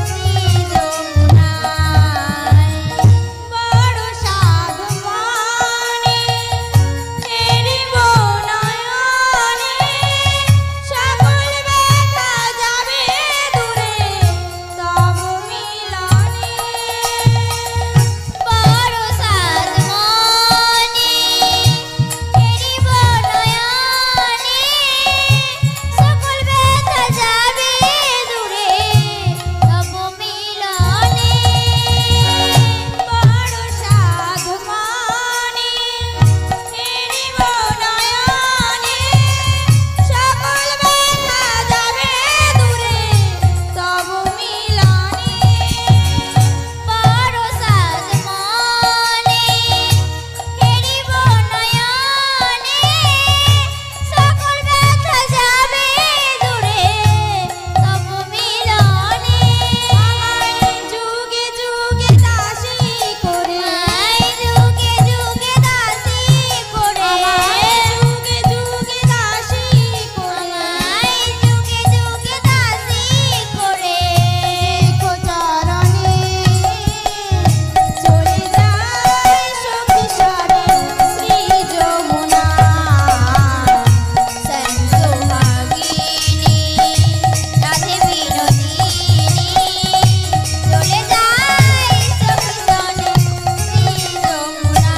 শ্রী যমুনায়। বড় সাধু মনে ফেরিব নয়নে সকল ব্যথা যাবে দূরে তব মিলনে বড় সাধ মনে ফেরিব নয়নে সকল ব্যথা যাবে দূরে তব মিলনে। বড় সাধু মনে ফেরিব নয়নে সকল ব্যথা যাবে দূরে তব মিলনে বড় সাধ মনে ফেরিব নয়নে সকল ব্যথা যাবে দূরে তব মিলনে। যুগে যুগে দাসী করে যুগে যুগে দাসী করে যুগে যুগে দাসী করে যুগে যুগে দাসী করে দেখো চরণে চলে যায় সখী শানে শ্রী যমুনা সোহাগিনী রাধে বিনোদিনী চলে যায় সখী শানে শ্রী যমুনা।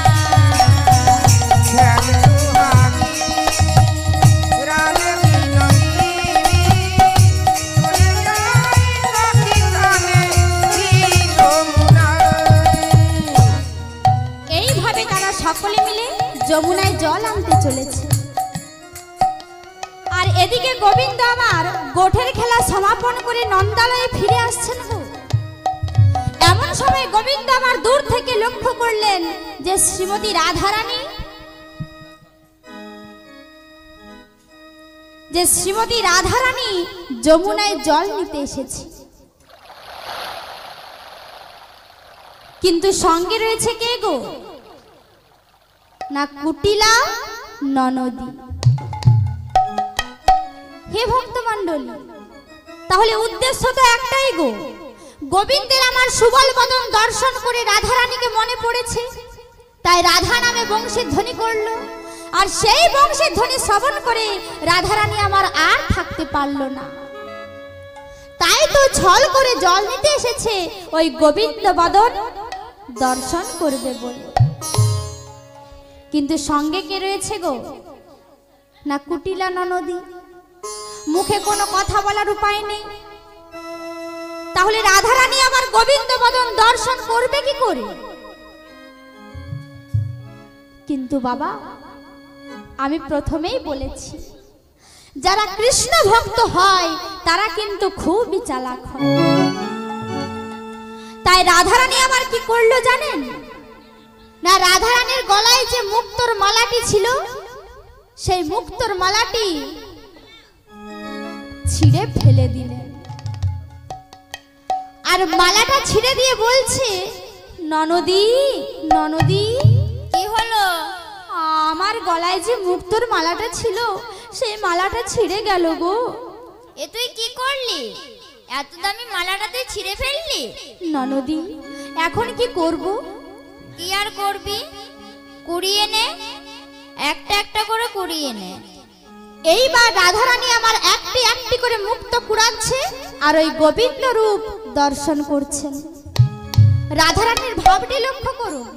শ্যাম সোহাগিনী রাধে বিনোদিনী চলে যায় সখী শানে শ্রী যমুনায়। এইভাবে তারা সকলে মিলে যমুনায় জল আনতে চলেছে। আর এদিকে গোবিন্দ আমার গোঠের খেলা সমাপন করে নন্দালয়ে ফিরে আসছেন গো। এমন সময় গোবিন্দ আমার দূর থেকে লক্ষ্য করলেন যে শ্রীমতী রাধারানী যমুনায় জল নিতে এসেছে, কিন্তু সঙ্গে রয়েছে কে গো? না কুটিলা ননদী। হে ভক্তমণ্ডলী, তাহলে উদ্দেশ্য তো একটাই গো, গোবিন্দের আমার সুবল বদন দর্শন করে রাধারানীকে মনে পড়েছে, তাই রাধা নামে বংশীর ধ্বনি করলো। আর সেই বংশীর ধ্বনি শ্রবণ করে রাধারানী আমার আর থাকতে পারলো না, তাই তো ছল করে জল নিতে এসেছে ওই গোবিন্দ বদন দর্শন করবে বলে। কিন্তু সঙ্গে কে রয়েছে গো? না কুটিলা ননদী। মুখে কোনো কথা বলার উপায় নেই, তাহলে রাধারানী আমার গোবিন্দ বদন দর্শন করবে কি করে? কিন্তু বাবা, আমি প্রথমেই বলেছি, যারা কৃষ্ণ ভক্ত হয় তারা কিন্তু খুবই চালাক হয়। তাই রাধারানী আমার কি করলো জানেন? না রাধারানীর গলায় যে মুক্তোর মালাটি ছিল, সেই মুক্তোর মালাটি ছিঁড়ে ফেলে দিলেন। আর মালাটা ছিঁড়ে দিয়ে বলছে, ননদী ননদী, কি হলো? আমার গলায় যে মুক্তোর মালাটা ছিল, সেই মালাটা ছিঁড়ে গেল গো। এ তুই কি করলি? এত দামি মালাটা তুই ছিঁড়ে ফেললি? ননদী, এখন কি করব? কি আর করবি? কুড়িয়ে নে, একটা একটা করে কুড়িয়ে নে। এইবার রাধারানী আমার একটি একটি করে মুক্ত কুড়াচ্ছে আর ওই গোবিন্দ রূপ দর্শন করছেন। রাধারানীর ভাবটি লক্ষ্য করুন,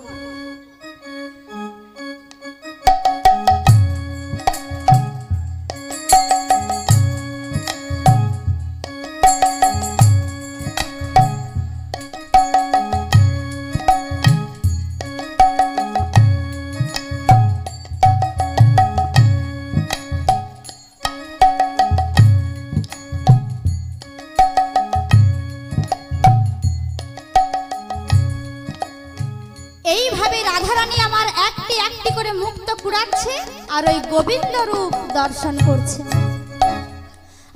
করে মুক্ত কুড়াচ্ছে আর ওই গোবিন্দ রূপ দর্শন করছে।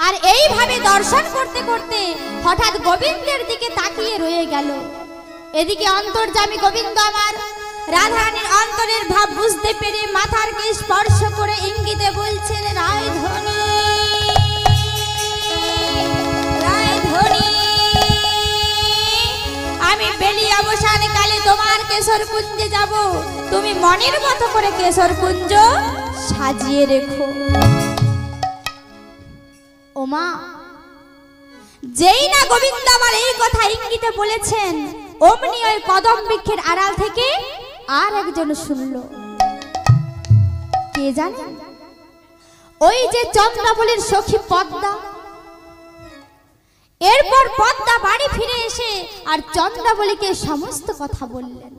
আর এইভাবে দর্শন করতে করতে হঠাৎ গোবিন্দের দিকে তাকিয়ে রয়ে গেল। এদিকে অন্তর্যামী গোবিন্দ আমার রাধারানীর অন্তরের ভাব বুঝতে পেরে মাথারকে স্পর্শ করে ইঙ্গিতে বলছেন, রায়ধনী রায়ধনী, আমি বেলি অবসান কালে তোমার কেশর কুঞ্জে যাব, তুমি মনের মতো করে কেশর কুঞ্জ সাজিয়ে রেখো। ওমা, যেই না গোবিন্দ আমার এই কথা ইঙ্গিতে বলেছেন, অমনি ওই কদম বৃক্ষের আড়াল থেকে আর একজন শুনল। কে জানে? ওই যে চন্দ্রাবলীর সখী পদ্মা। এরপর পদ্মা বাড়ি ফিরে এসে আর চন্দ্রাবলীকে সমস্ত কথা বললেন।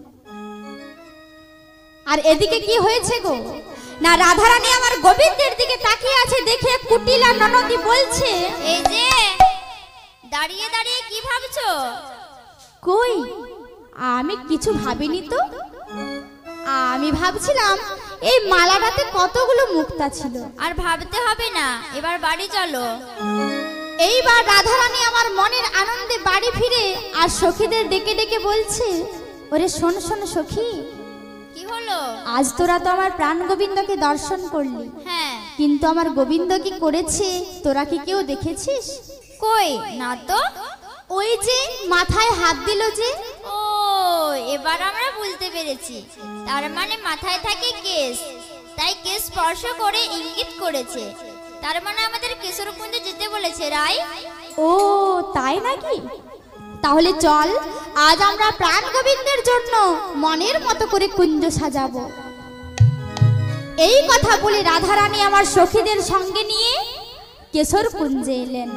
আর এদিকে কি হয়েছে গো, না রাধারানী আমার গোবিন্দের দিকে তাকিয়ে আছে দেখে কুটিলা ননদী বলছে, এই যে দাঁড়িয়ে দাঁড়িয়ে কি ভাবছো? কই, আমি কিছু ভাবিনি তো। আমি ভাবছিলাম এই মালাটাতে কতগুলো মুক্তা ছিল। আর ভাবতে হবে না, এবার বাড়ি চলো। এইবার রাধারানী আমার মনের আনন্দে বাড়ি ফিরে আর সখীদের ডেকে ডেকে বলছে, ওরে শোন শোন সখী, কি হলো? আজ তোরা তো আমার প্রাণ গোবিন্দকে দর্শন করলি, হ্যাঁ, কিন্তু আমার গোবিন্দ কি করেছে তোরা কি কেউ দেখেছিস? কই না তো। ওই যে মাথায় হাত দিল যে। ও, এবার আমরা বুঝতে পেরেছি, তার মানে মাথায় থাকে কেশ, তাই কেশ স্পর্শ করে ইঙ্গিত করেছে। তার মানে আমাদের কেশরকুঞ্জে যেতে বলেছে রাই। ও তাই নাকি? তাহলে চল, আজ আমরা প্রাণ গোবিন্দের জন্য মনের মতো করে কুঞ্জ সাজাবো। এই কথা বলে রাধারানী আমার সখীদের সঙ্গে নিয়ে কেশর কুঞ্জে এলেন।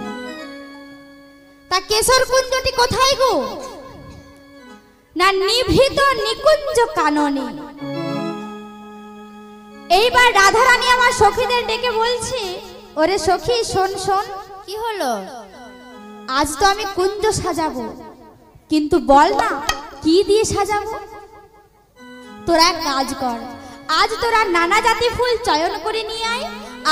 তা কেশর কুঞ্জটি কোথায় গো, না নিভৃত নিকুঞ্জ কাননে। এইবার রাধারানী আমার সখীদের ডেকে বলছে, ওরে সখী শোন শোন, কি হলো? আজ তো আমি কুঞ্জ সাজাবো, কিন্তু বল না কি দিয়ে সাজাবো? তোরা এক কাজ কর, আজ তোরা নানা জাতি ফুল চয়ন করে নিয়ে আয়,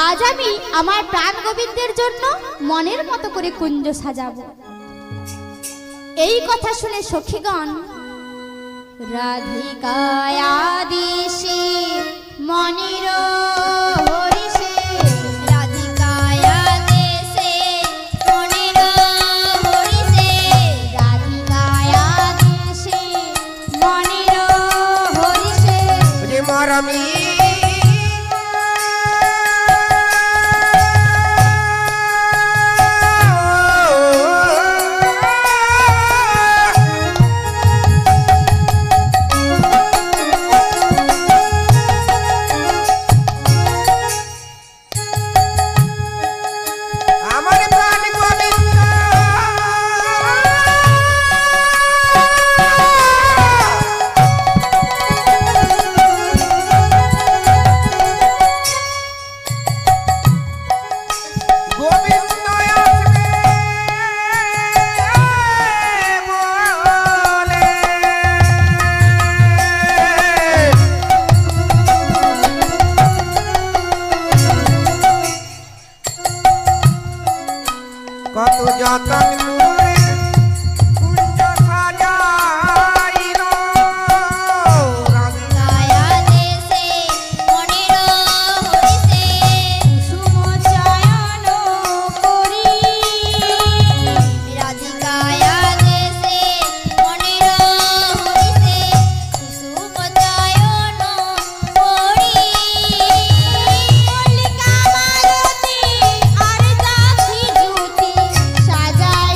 আজ আমি আমার প্রাণ গোবিন্দের জন্য মনের মতো করে কুঞ্জ সাজাবো। এই কথা শুনে সখীগণ রাধিকায় আদিশে মনির হরিষে, রাধিকায় আদেশে মনির হরিষে, রাধিকায় আদিশে মনির হরিষে, যে মারামি আমার প্রাণ গোবিন্দ গোবিন্দ আসবে বলে কত যতন করে কুঞ্জ সাজাইল রাধিকায় আদেশে মনির হরিষে, কুসুম চয়ন করি, রাধিকায় আদেশে মনির হরিষে, কুসুম চয়ন করি। মল্লিকা মালতী আর দাসী জুতি সাজাই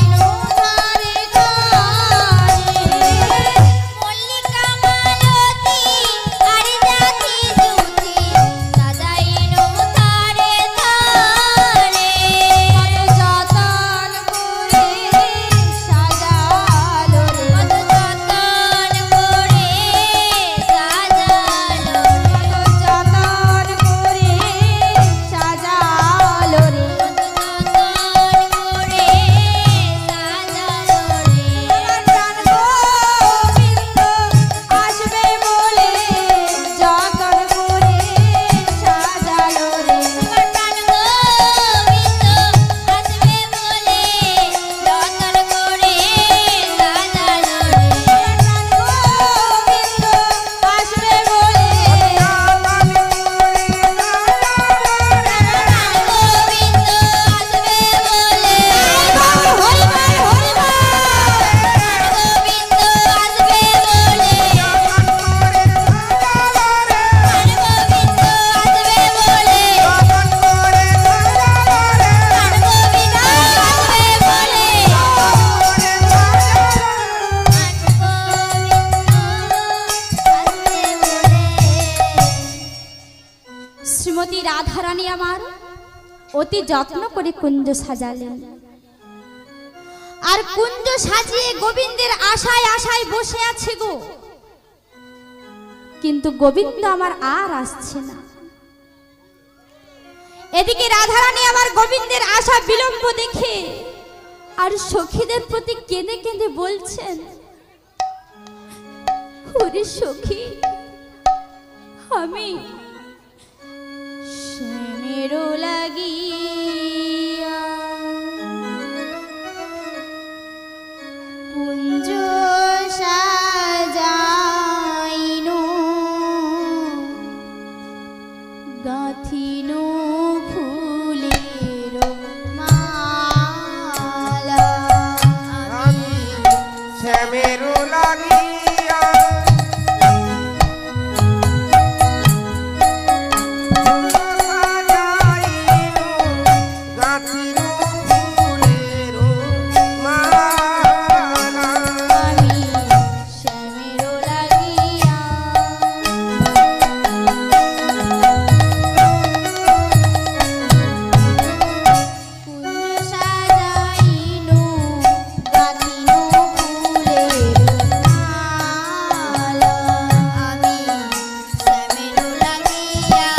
শ্রীমতী রাধারানী আমার অতি যত্ন করে কুঞ্জ সাজালেন। আর কুঞ্জ সাজিয়ে গোবিন্দের আশায় আশায় বসে আছে গো, কিন্তু গোবিন্দ আমার আর আসছে না। এদিকে রাধারানী আমার গোবিন্দের আশা বিলম্ব দেখে আর সখীদের প্রতি কেঁদে কেঁদে বলছেন, ওরে সখী, আমি শ্যামেরও লাগিয়া কুঞ্জ সাজাইনু গাঁথিনু ফুলের মালা। আমি শ্যামেরু লাগিয়া গাঁথিনু ফুলেরু মালা। আমি শ্যামেরও লাগিয়া কুঞ্জ সাজাইনু গাঁথিনু ফুলের মালা। আমি শ্যামেরও লাগিয়া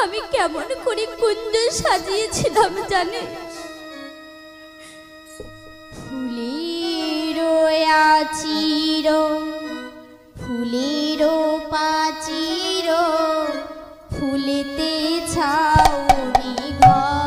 আমি কেমন করে কুঞ্জ সাজিয়েছিলাম জানে, ফুলের আচির ফুলের পাচির ফুলেতে ছাউনি ঘর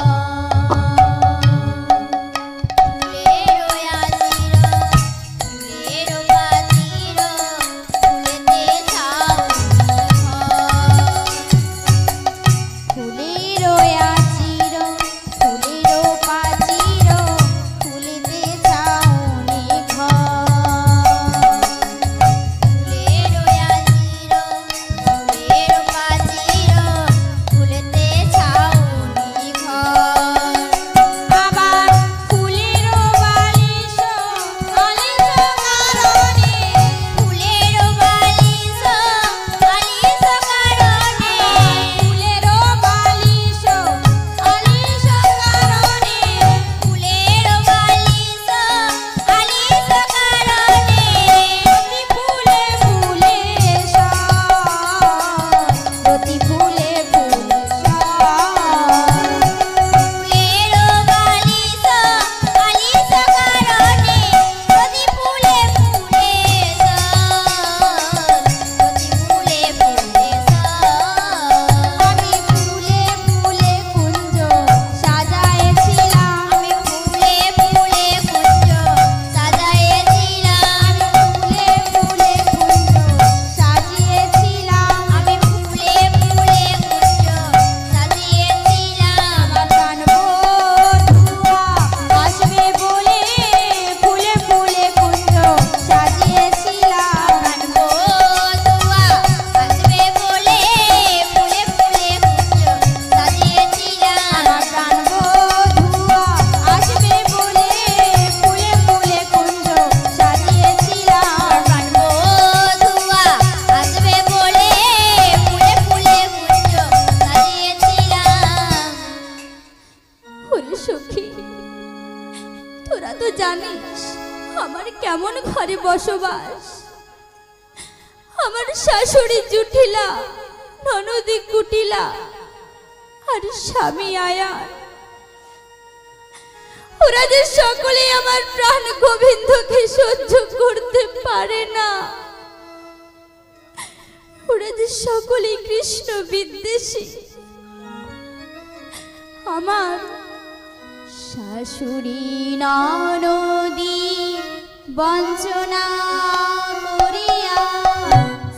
জানিস আমার কেমন ঘরে বসবাস? আমার শাশুড়ি জুটিলা, ননদি কুটিলা, আর স্বামী আয়ার, ওরা যে সকলে আমার প্রাণ গোবিন্দকে সহ্য করতে পারে না। ওরা যে সকলে কৃষ্ণ বিদ্বেষী। আমার শাশুড়ি ননদি বঞ্চনা করিয়া,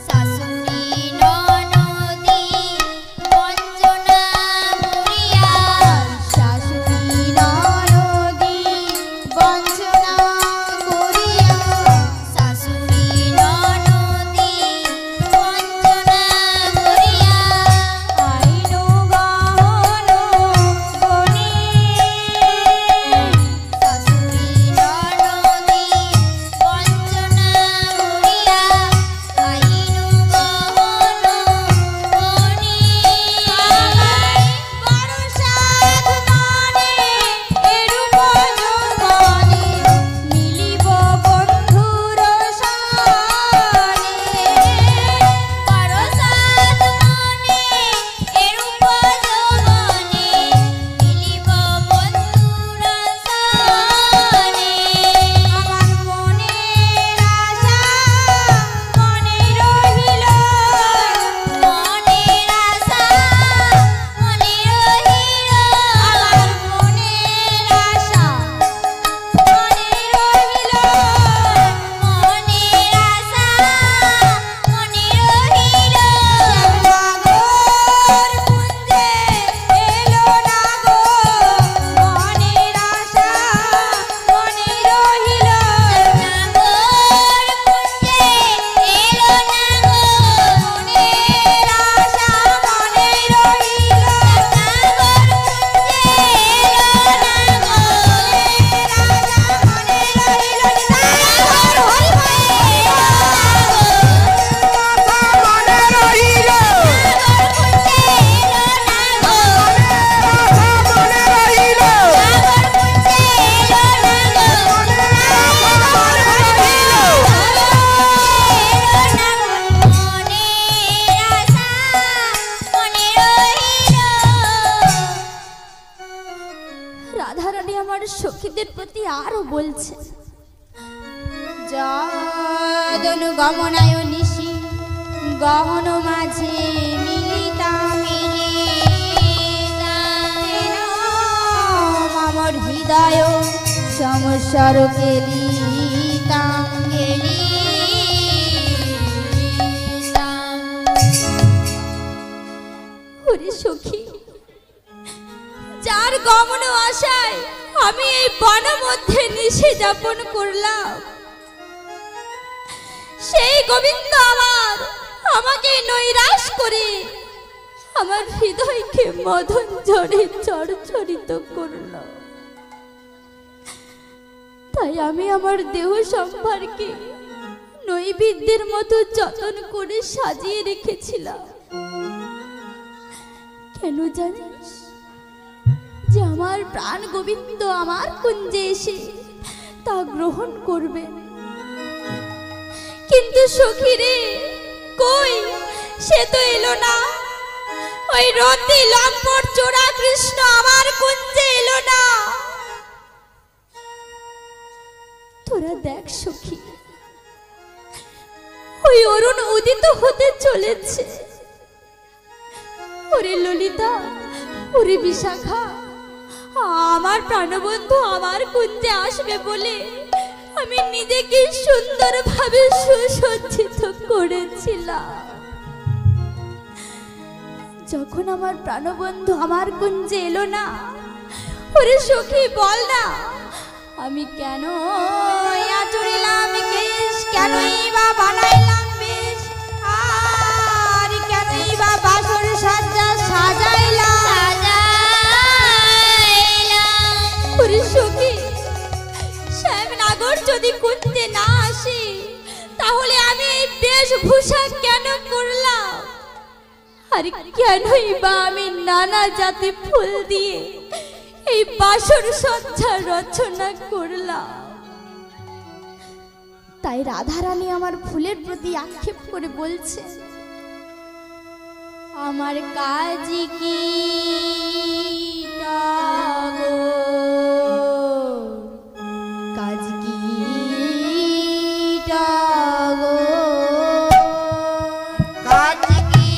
শাশুড়ি ননদি বঞ্চনা করিয়া, শাশুড়ি ননদি বঞ্চনা করিয়া, শাশুড়ি ননদি বঞ্চনা করিয়া, আইন গহন গণি, শাশুড়ি ননদি বঞ্চনা করিয়া, আইন গহন গণি। বড় সাধ মনে এরূপ যৌবনে মিলিব বন্ধুর সনে। বড় সাধ মনে এরূপ যৌবনে মিলিব বন্ধুর সনে। আমার মনের আশা মনে রহিল, মনের আশা মনে রহিল, আমার মনের আশা মনে রহিল। মনের আশা মনে রহিল। শ্যামনগর কুঞ্জে এলো না গো, মনের আশা মনে রহিল। শ্যামনগর কুঞ্জে এলো না গো, মনের আশা মনে রহিল। শ্যামনগর কুঞ্জে এলো না গো, মনের আশা মনে রহিল। নিতাই গৌর হরি হরি। মনে রহিল মনে রহিল রাধারানী আমার সখীদের প্রতি আরো বলছে, যদনু গমনায় নিশি গহন মাঝে মিলিতাম, আমার হৃদয় সমস্যার কেলিতাম। ওরে সখী, যার গমন আশায় আমি এই বন মধ্যে নিশে যাপন করলাম, সেই গোবিন্দ আমাকে নৈরাশ করে আমার হৃদয়কে মদন ঝড়ে চড়চড়িত করল। তাই আমি আমার দেহ সম্ভারকে নৈবেদ্যের মতো যতন করে সাজিয়ে রেখেছিলাম। কেন জানিস? যে আমার প্রাণ গোবিন্দ আমার কুঞ্জে এসে তা গ্রহণ করবে। কিন্তু সখী রে, কই সে তো এলো না। ওই রতি লম্পট চোরা কৃষ্ণ আমার কুঞ্জে এলো না। তোরা দেখ সখী, ওই অরুণ উদিত হতে চলেছে। ওরে ললিতা, ওরে বিশাখা, আমার প্রাণবন্ধু আমার কুঞ্জে আসবে বলে আমি নিজেকে সুন্দরভাবে সুসজ্জিত করেছিলাম। যখন আমার প্রাণবন্ধু আমার কুঞ্জে এলো না, ওরে সখী বল না, আমি কেন আচরিলাম কেশ, কেনই বা বানাইলাম বেশ, আর কেনই বা বাসর সাজা সাজাইলাম। ওরে সখী, শ্যামনগর যদি কুঞ্জে না আসে, তাহলে আমি এই বেশভূষা কেন করলাম? আর কেনই বা আমি নানা জাতি ফুল দিয়ে এই বাসর সজ্জা রচনা করলাম? তাই রাধারানী আমার ফুলের প্রতি আক্ষেপ করে বলছে, আমার কাজ কি কাজ কি কাজ কি কাজ কি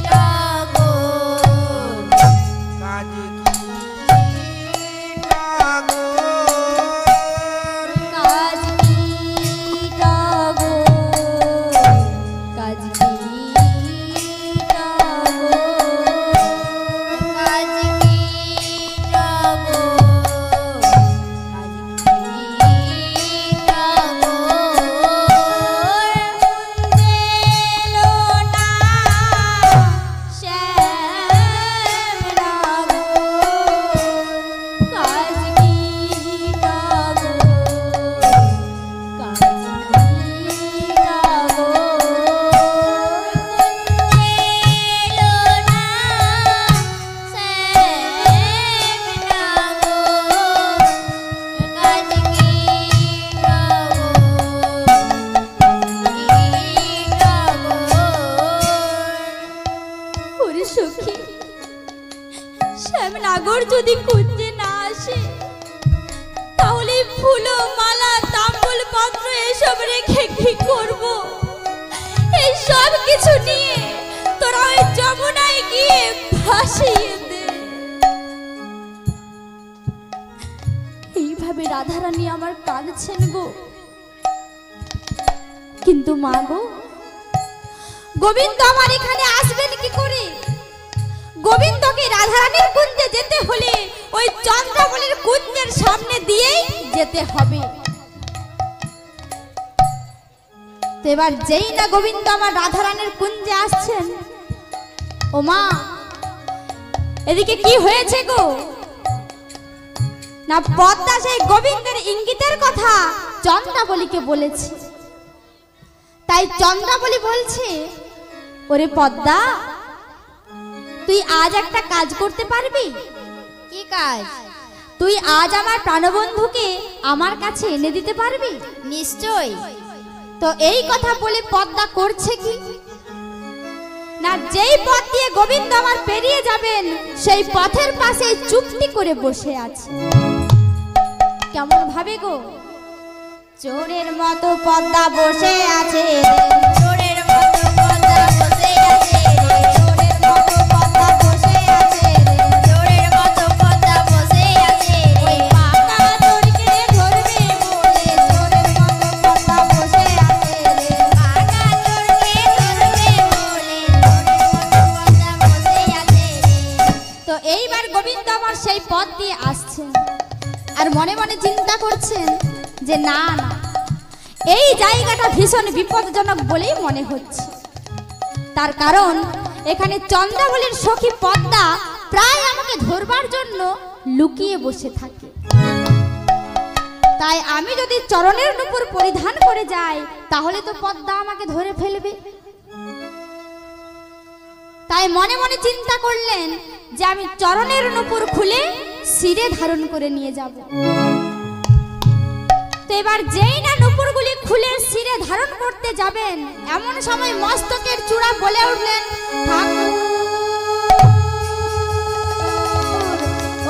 টাগর কাজ কি কাজ কি কাজ কি ওরে সখী, শ্যামনগর যদি কুঞ্জে না আসে তাহলে ফুল মালা তাম্বুল পাত্র এসব রেখে কি করব? এই সব কিছু নিয়ে তোরা ওই যমুনায় গিয়ে ভাসিয়ে দে। এইভাবে রাধারানী আমার কাঁদছেন গো। কিন্তু মা গো, গোবিন্দ আমার এখানে আসবেন কি করে? গোবিন্দকে রাধারানীর কুঞ্জে যেতে হলে ওই চন্দ্রাবলীর কুঞ্জের সামনে দিয়েই যেতে হবে। তো এবার যেই না গোবিন্দ আমার রাধারানীর কুঞ্জে আসছেন, ও মা এদিকে কি হয়েছে গো? না পদ্মা সেই গোবিন্দের ইঙ্গিতের কথা চন্দ্রাবলীকে বলেছে। তাই চন্দ্রাবলী বলছে, ওরে পদ্মা, তুই আজ একটা কাজ করতে পারবি? কি কাজ? তুই আজ আমার প্রাণবন্ধুকে আমার কাছে এনে দিতে পারবি? নিশ্চয়। তো এই কথা বলে পদ্মা করছে কি না, যেই পথ দিয়ে গোবিন্দ আমার পেরিয়ে যাবেন সেই পথের পাশে চুপটি করে বসে আছে। কেমন ভাবে গো? চোরের মতো পদ্মা বসে আছে, চোরের মতো পদ্মা বসে আছে রে, চোরের মতো পদ্মা বসে আছে, চোরের মতো পদ্মা বসে আছে রে, পাকা চোরকে ধরবে বলে চোরের মতো পদ্মা বসে আছে, পাকা চোরকে ধরবে বলে চোরের মতো পদ্মা বসে আছে রে। তো এইবার গোবিন্দ আমার সেই পথ দিয়ে আসছেন আর মনে মনে চিন্তা করছেন যে না না, এই জায়গাটা ভীষণ বিপজ্জনক বলেই মনে হচ্ছে। তার কারণ এখানে চন্দ্রাবলীর সখী পদ্মা প্রায় আমাকে ধরবার জন্য লুকিয়ে বসে থাকে। তাই আমি যদি চরণের নূপুর পরিধান করে যাই তাহলে তো পদ্মা আমাকে ধরে ফেলবে। তাই মনে মনে চিন্তা করলেন যে আমি চরণের নূপুর খুলে শিরে ধারণ করে নিয়ে যাব। তো এবার যেই না নূপুরগুলি খুলে শিরে ধারণ করতে যাবেন এমন সময় মস্তকের চূড়া বলে উঠলেন, ঠাকুর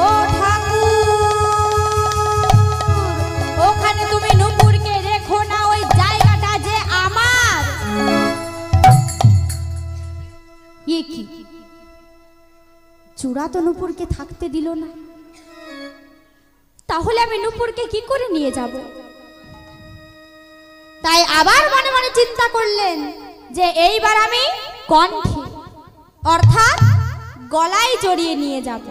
ও ঠাকুর, ওখানে তুমি নূপুরকে রেখো না, ওই জায়গাটা যে আমার। এ কি, চূড়া তো নূপুরকে থাকতে দিল না, তাহলে আমি নূপুরকে কি করে নিয়ে যাব? তাই আবার মনে মনে চিন্তা করলেন যে এইবার আমি কণ্ঠে অর্থাৎ গলায় জড়িয়ে নিয়ে যাব।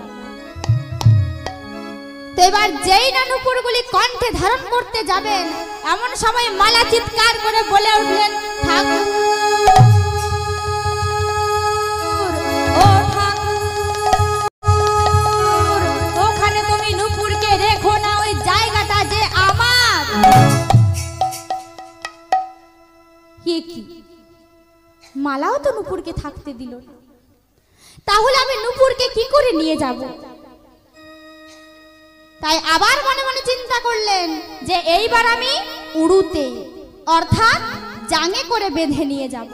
তো এবার যেই না নূপুরগুলি কণ্ঠে ধারণ করতে যাবেন এমন সময় মালা চিৎকার করে বলে উঠলেন, ঠাকুর ও ঠাকুর, ওখানে তুমি নূপুরকে রেখো না, ওই জায়গাটা যে আমার। এ কি, মালাও তো নূপুরকে থাকতে দিল না, তাহলে আমি নূপুরকে কি করে নিয়ে যাব? তাই আবার মনে মনে চিন্তা করলেন যে এইবার আমি উড়ুতে অর্থাৎ জাঙে করে বেঁধে নিয়ে যাব।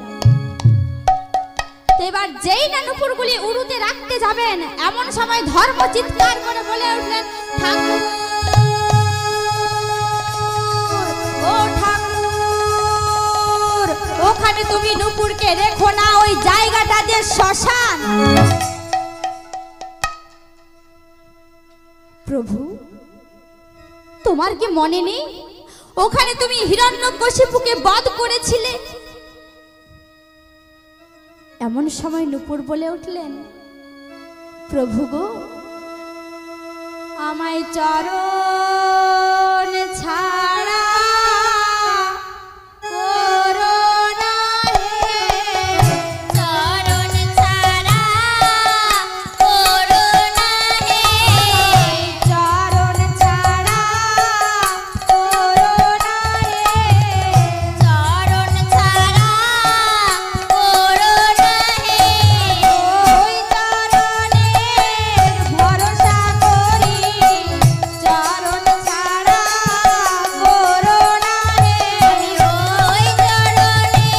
তো এবার যেই না নুপুরগুলি উড়ুতে রাখতে যাবেন, এমন সময় ধর্ম চিৎকার করে বলে উঠলেন, ঠাকুর, ও ঠাকুর, ওখানে তুমি নুপুরকে রেখো না, ওই জায়গাটা যে শ্মশান। প্রভু, তোমার কি মনে নেই ওখানে তুমি হিরণ্যকশিপুকে বধ করেছিলে? এমন সময় নুপুর বলে উঠলেন, প্রভু গো, আমায় চরণ ছাড়া করো না হে, চরণ ছাড়া করো না হে, চরণ ছাড়া করো না হে, চরণ ছাড়া করো না হে, ওই চরণের ভরসা করি, চরণ ছাড়া করো না হে, আমি ওই চরণে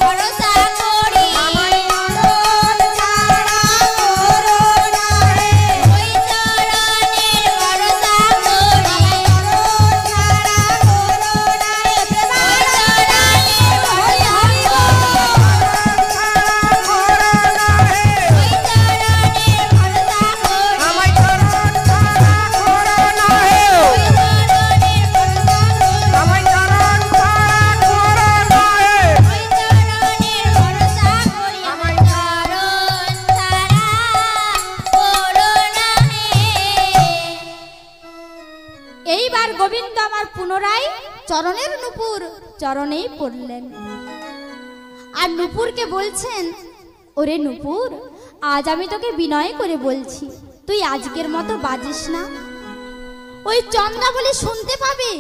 ভরসা করি, আমায় চরণ ছাড়া করো না হে, ওই চরণের ভরসা করি, চরণ ছাড়া করো না হে, ওই চরণের ভরসা করি, আমার চরণ ছাড়া করো না হে। এইবার গোবিন্দ আমার পুনরায় চরণের নুপুর চরণেই পড়লেন, আর নুপুরকে বলছেন, ওরে নুপুর, আজ আমি তোকে বিনয় করে বলছি, তুই আজকের মতো বাজিস না, ওই চন্দ্রাবলী শুনতে পাবে।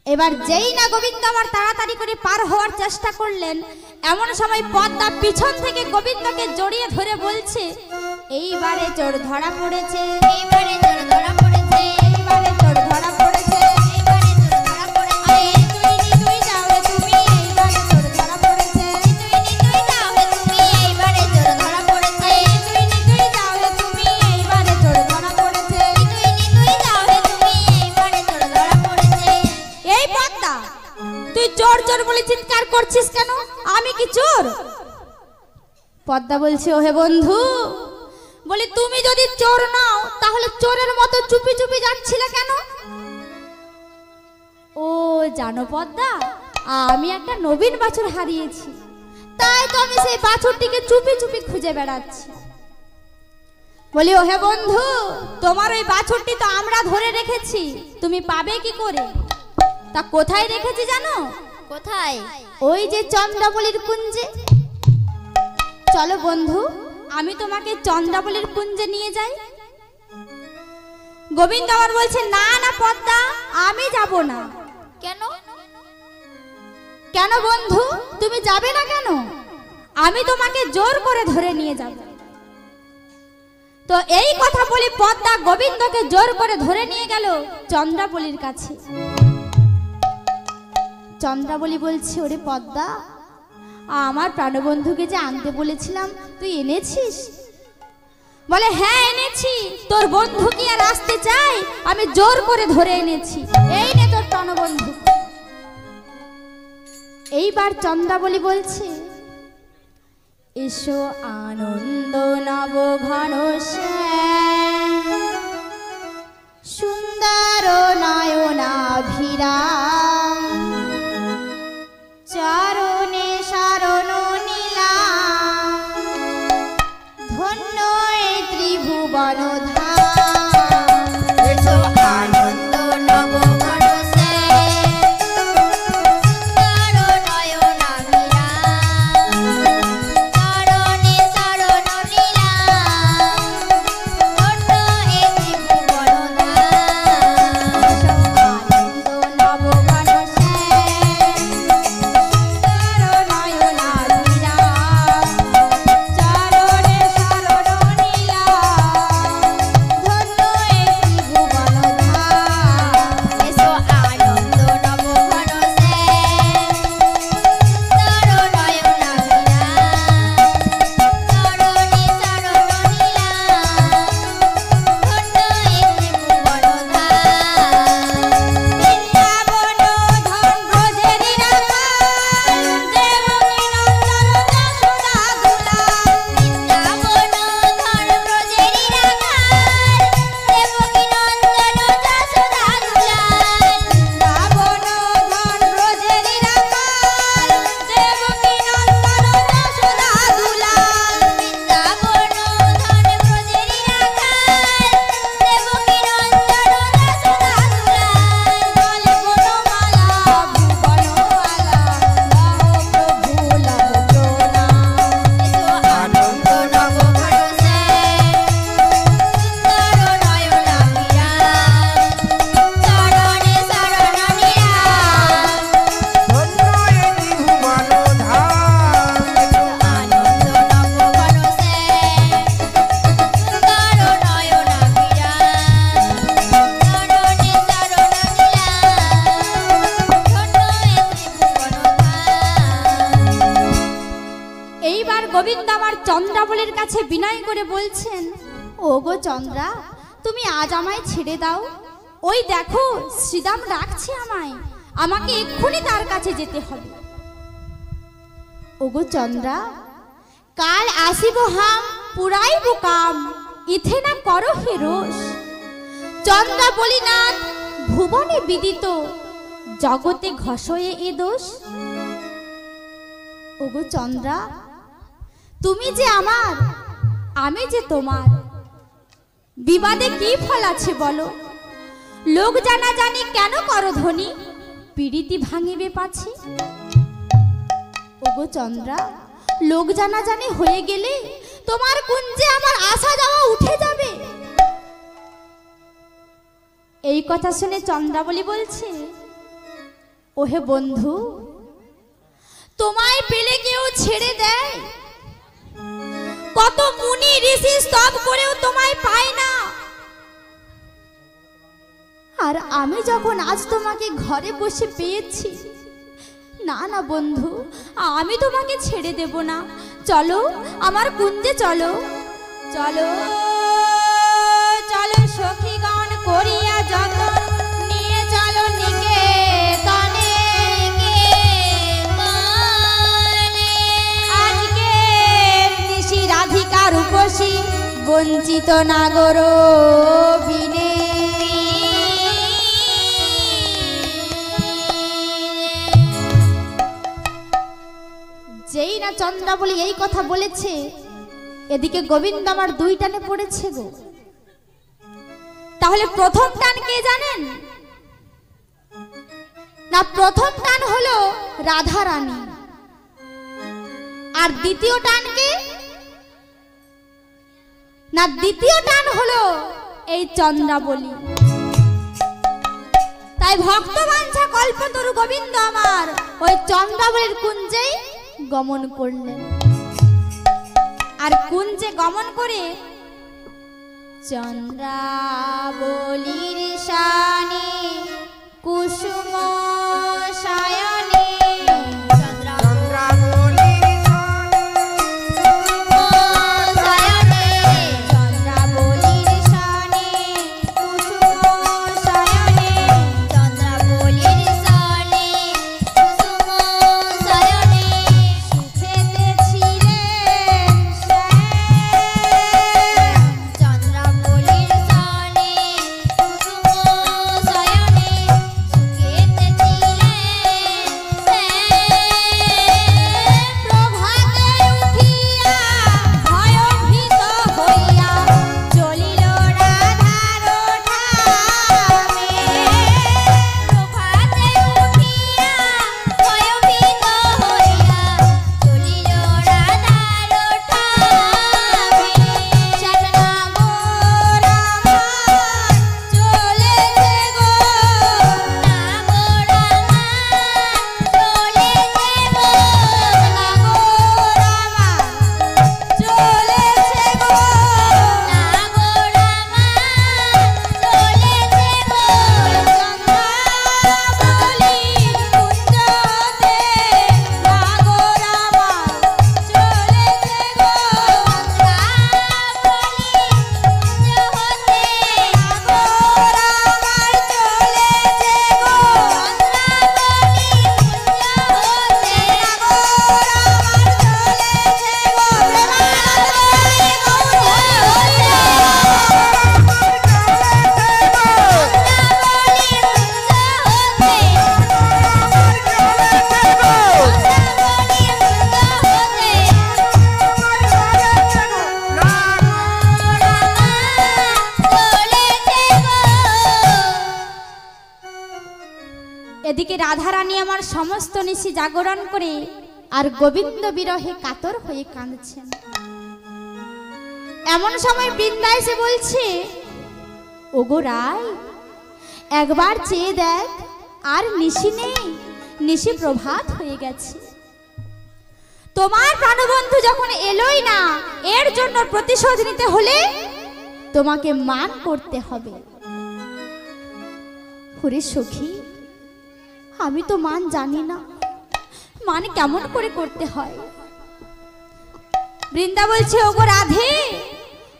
এবার যেই না গোবিন্দ আমার তাড়াতাড়ি করে পার হওয়ার চেষ্টা করলেন, এমন সময় পদ্মা পিছন থেকে গোবিন্দকে জড়িয়ে ধরে বলছে, এইবারে চোর ধরা পড়েছে, এইবারে তোর ধরা পড়েছে, এইবারে চোর ধরা পড়েছে, এইবারে তোর ধরা পড়েছে, তুই যাবে তুমি, এইবারে চোর ধরা পড়েছে, তুই যাবে তুমি, এইবারে তোর ধরা পড়েছে, তুই যাবে তুমি, এইবারে চোর ধরা পড়েছে। তুই যাবে তুমি, এইবারে তোর ধরা পড়েছে। এই পদ্মা, তুই চোর চোর বলে চিৎকার করছিস কেন? আমি কি চোর? পদ্মা বলছে, ওহে বন্ধু, বলি তুমি যদি চোর নাও তাহলে চোরের মতো চুপি চুপি যাচ্ছিলে কেন? ও জানো পদ্মা, আমি একটা নবীন বাছুর হারিয়েছি, তাই তো আমি সেই বাছুরটিকে চুপি চুপি খুঁজে বেড়াচ্ছি। বলি, ওহে বন্ধু, তোমার ওই বাছুরটি তো আমরা ধরে রেখেছি, তুমি পাবে কি করে? তা কোথায় রেখেছি জানো? কোথায়? ওই যে চন্দ্রাবলীর কুঞ্জে। চলো বন্ধু, আমি তোমাকে চন্দ্রাবলীর কুঞ্জে নিয়ে যাই। গোবিন্দ আমার বলছে, না না পদ্মা, আমি যাব না। কেন? কেন বন্ধু, তুমি যাবে না কেন? আমি তোমাকে জোর করে ধরে নিয়ে যাব। তো এই কথা বলি পদ্মা গোবিন্দকে জোর করে ধরে নিয়ে গেল চন্দ্রাবলীর কাছে। চন্দ্রাবলী বলছে, ওরে পদ্মা, আমার প্রাণবন্ধুকে যে আনতে বলেছিলাম তুই এনেছিস? বলে, হ্যাঁ এনেছি, তোর বন্ধু কি আর আসতে চাই? আমি জোর করে ধরে এনেছি, এই নে তোর প্রাণবন্ধু। এইবার চন্দ্রাবলী বলছে, এসো আনন্দ নব ঘন শ্যাম, সুন্দর নয়নাভিরাম, চরণে শরণ নিলাম, ধন্য এ ত্রিভুবন ধাম। এসো আনন্দ নব ঘন শ্যাম, সুন্দর নয়নাভিরাম, চরণে শরণ নিলাম, ধন্য এ ত্রিভুবন ধাম। গোবিন্দ আমার চন্দ্রাবলীর কাছে বিনয় করে বলছেন, ওগো চন্দ্রা, তুমি আজ আমায় ছেড়ে দাও। ওই দেখো শ্রীদাম ডাকছে আমায়, আমাকে এক্ষুনি তার কাছে যেতে হবে। ওগো চন্দ্রা, কাল আসিব হাম পুরাইব কাম, ইথে না করো হে রোষ। চন্দ্রা বলিনাথ ভুবনে বিদিত, জগতে ঘষয়ে এ দোষ। ওগো চন্দ্রা, তুমি যে আমার, আমি যে তোমার, বিবাদে কি ফল আছে বলো? লোক জানা জানি কেন করো ধ্বনি, পিড়িতি ভাঙিবে পাছে। ওগো চন্দ্রা, লোক জানা জানি হয়ে গেলে তোমার কুঞ্জে আমার আসা যাওয়া উঠে যাবে। এই কথা শুনে চন্দ্রাবলী বলছে, ওহে বন্ধু, তোমায় পেলে কেউ ছেড়ে দেয়? কত মুনি ঋষি স্তব করেও তোমায় পায় না। আর আমি যখন আজ তোমাকে ঘরে বসে পেয়েছি, না না বন্ধু, আমি তোমাকে ছেড়ে দেব না। চলো আমার কুঞ্জে চলো, চলো চলো সখীগণ করিয়া যতন, নিয়ে চলো নিকেতনে। আজকে নিশি রাধিকার উপসী, বঞ্চিত নাগর বিনে। যেই না চন্দ্রাবলী এই কথা বলেছে, এদিকে গোবিন্দ আমার দুই টানে পড়েছে গো। তাহলে প্রথম টান কে জানেন? না, প্রথম টান হলো রাধা রানী, আর দ্বিতীয় টান কে? না, দ্বিতীয় টান হলো এই চন্দ্রাবলী। তাই ভক্তবাঞ্ছা কল্পতরু গোবিন্দ আমার ওই চন্দ্রাবলীর কুঞ্জেই গমন করলেন। আর কুঞ্জে গমন করে চন্দ্রাবলীর শানে কুসুম শয়নে, এদিকে রাধারানী আমার সমস্ত নিশি জাগরণ করে আর গোবিন্দ বিরহে কাতর হয়ে কাঁদছেন। এমন সময় বৃন্দা এসে বলছে, ওগো রায়, একবার চেয়ে দেখ, আর নিশি নেই, নিশি প্রভাত হয়ে গেছে। তোমার প্রাণবন্ধু যখন এলোই না, এর জন্য প্রতিশোধ নিতে হলে তোমাকে মান করতে হবে। ওরে সখী, আমি তো মান জানি না, মান কেমন করে করতে হয়। বৃন্দা বলছে ওগো রাধে,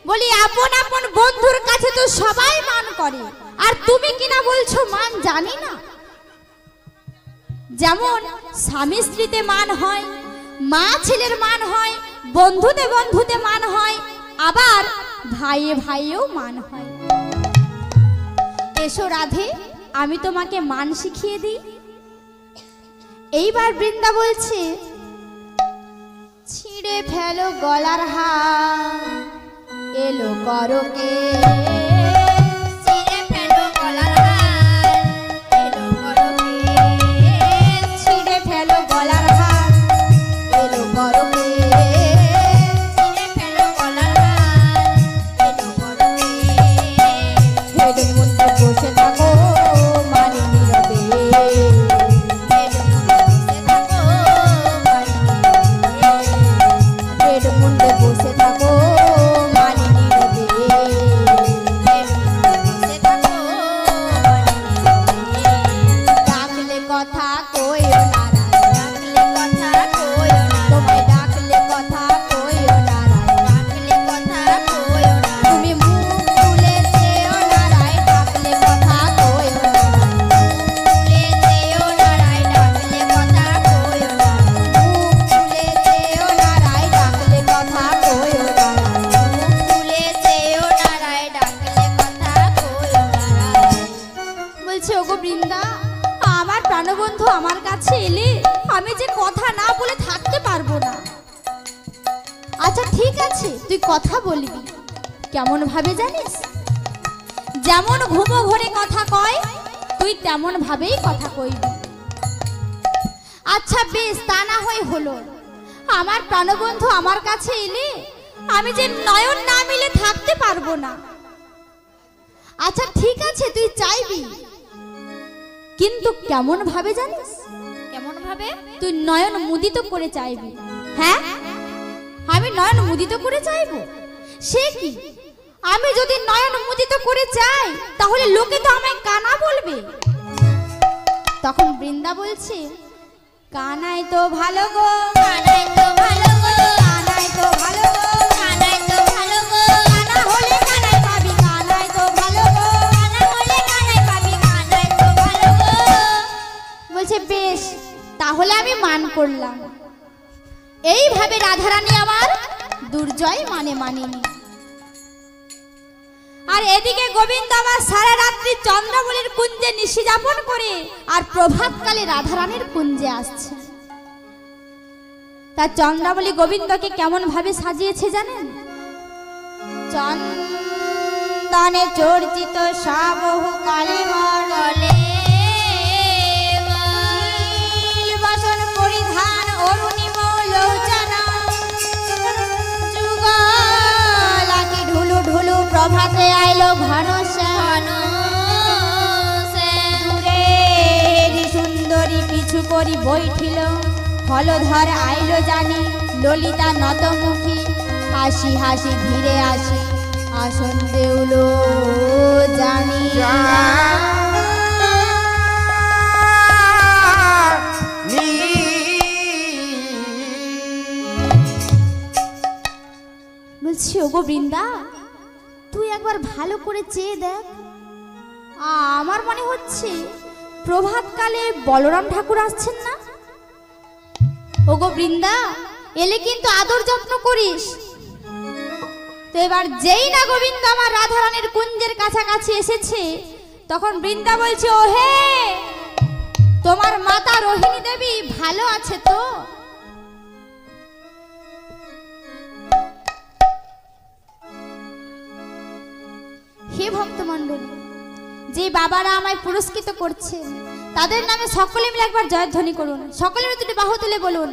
বলি আপন আপন বন্ধুর কাছে তো সবাই মান করে, আর তুমি কিনা বলছো মান জানি না। যেমন স্বামী স্ত্রীতে মান হয়, মা ছেলের মান হয়, বন্ধুতে বন্ধুতে মান হয়, আবার ভাইয়ে ভাইয়েও মান হয়। এসো রাধে, আমি তোমাকে মান শিখিয়ে দিই। এইবার বৃন্দা বলছে, ছিঁড়ে ফেলো গলার হার, এলো করকে ছিঁড়ে ফেলো গলার হার, এলো করকে। ছিঁড়ে ফেলো গলার হার, এলো করকে ছিঁড়ে ফেলো গলার হার, এলো করকে। হেডের মধ্যে বসে থাকো মানে নীরবে, হেড মুন্ডে বসে থাকো মানে নীরবে। ডাকলে কথা কইও না রায়, তোমায় ডাকলে কথা কইও না রায়, তুমি মুখ তুলে চেও না রায়, ডাকলে কথা কইও না মুখ তুলে চেও না রায়, ডাকলে কথা কইও না। বলছে ওগো বৃন্দা, আমার প্রাণবন্ধু আমার কাছে এলে আমি যে কথা না বলে থাকতে পারবো না। আচ্ছা ঠিক আছে, তুই কথা বলবি, কেমন ভাবে জানিস? যেমন ঘুমো ঘরে কথা কয়, তুই তেমন ভাবেই কথা কইবি। আচ্ছা বেশ, তা না হয় হলো। আমার প্রাণবন্ধু আমার কাছে এলে আমি যে নয়ন না মিলে থাকতে পারবো না। আচ্ছা ঠিক আছে, তুই চাইবি, কিন্তু কেমন ভাবে জানিস? কেমন ভাবে? তুই নয়ন মুদিত করে চাইবি। হ্যাঁ, আমি নয়ন মুদিত করে চাইবো। সে কি, আমি যদি নয়ন মুদিত করে চাই তাহলে লোকে তো আমায় কানা বলবে। তখন বৃন্দা বলছে, কানাই তো ভালো গো, কানাই তো ভালো গো, কানাই তো ভালো গো, কানাই তো ভালো গো, কানা হলে কানাই পাবি, কানাই তো ভালো গো। কানা হলে কানাই পাবি, কানাই তো ভালো গো। বলছে বেশ, তাহলে আমি মান করলাম। এইভাবে রাধারানী আমার দুর্জয় মানেনি। আর এদিকে গোবিন্দ আমার সারা রাত্রি চন্দ্রমল্লির কুঞ্জে নিশি যাপন করে আর প্রভাতকালে রাধারানীর কুঞ্জে আসছে। তা চন্দ্রাবলী গোবিন্দকে কেমন ভাবে সাজিয়েছে জানেন? চন্দনে চর্চিত সাবহু কালিমণ্ডলে বাসন পরিধান অরুণিম লোচনা, যুগলাকি ঢুলু ঢুলু প্রভাতে আইলো ঘনশ্যাম, দূরেরি সুন্দরী পিছু করি বইঠিল, হলধর আইলো জানি ললিতা নতমুখী, হাসি হাসি ধীরে আসি আসন দেউলো জানি। বলছি ওগো বৃন্দা, তুই একবার ভালো করে চেয়ে দেখ। আমার মনে হচ্ছে প্রভাতকালে বলরাম ঠাকুর আসছেন না। ওগো বৃন্দা, এলে কিন্তু আদর যত্ন করিস। তো এবার যেই না গোবিন্দ আমার রাধারানীর কুঞ্জের কাছাকাছি এসেছে, তখন বৃন্দা বলছে, ও হে, তোমার মাতা রোহিণী দেবী ভালো আছে তো? হে ভক্তমণ্ডলী, যে বাবারা আমায় পুরস্কৃত করছে তাদের নামে সকলে মিলে একবার জয়ধ্বনি করুন। সকলে মিলে দুটি বাহু তুলে বলুন,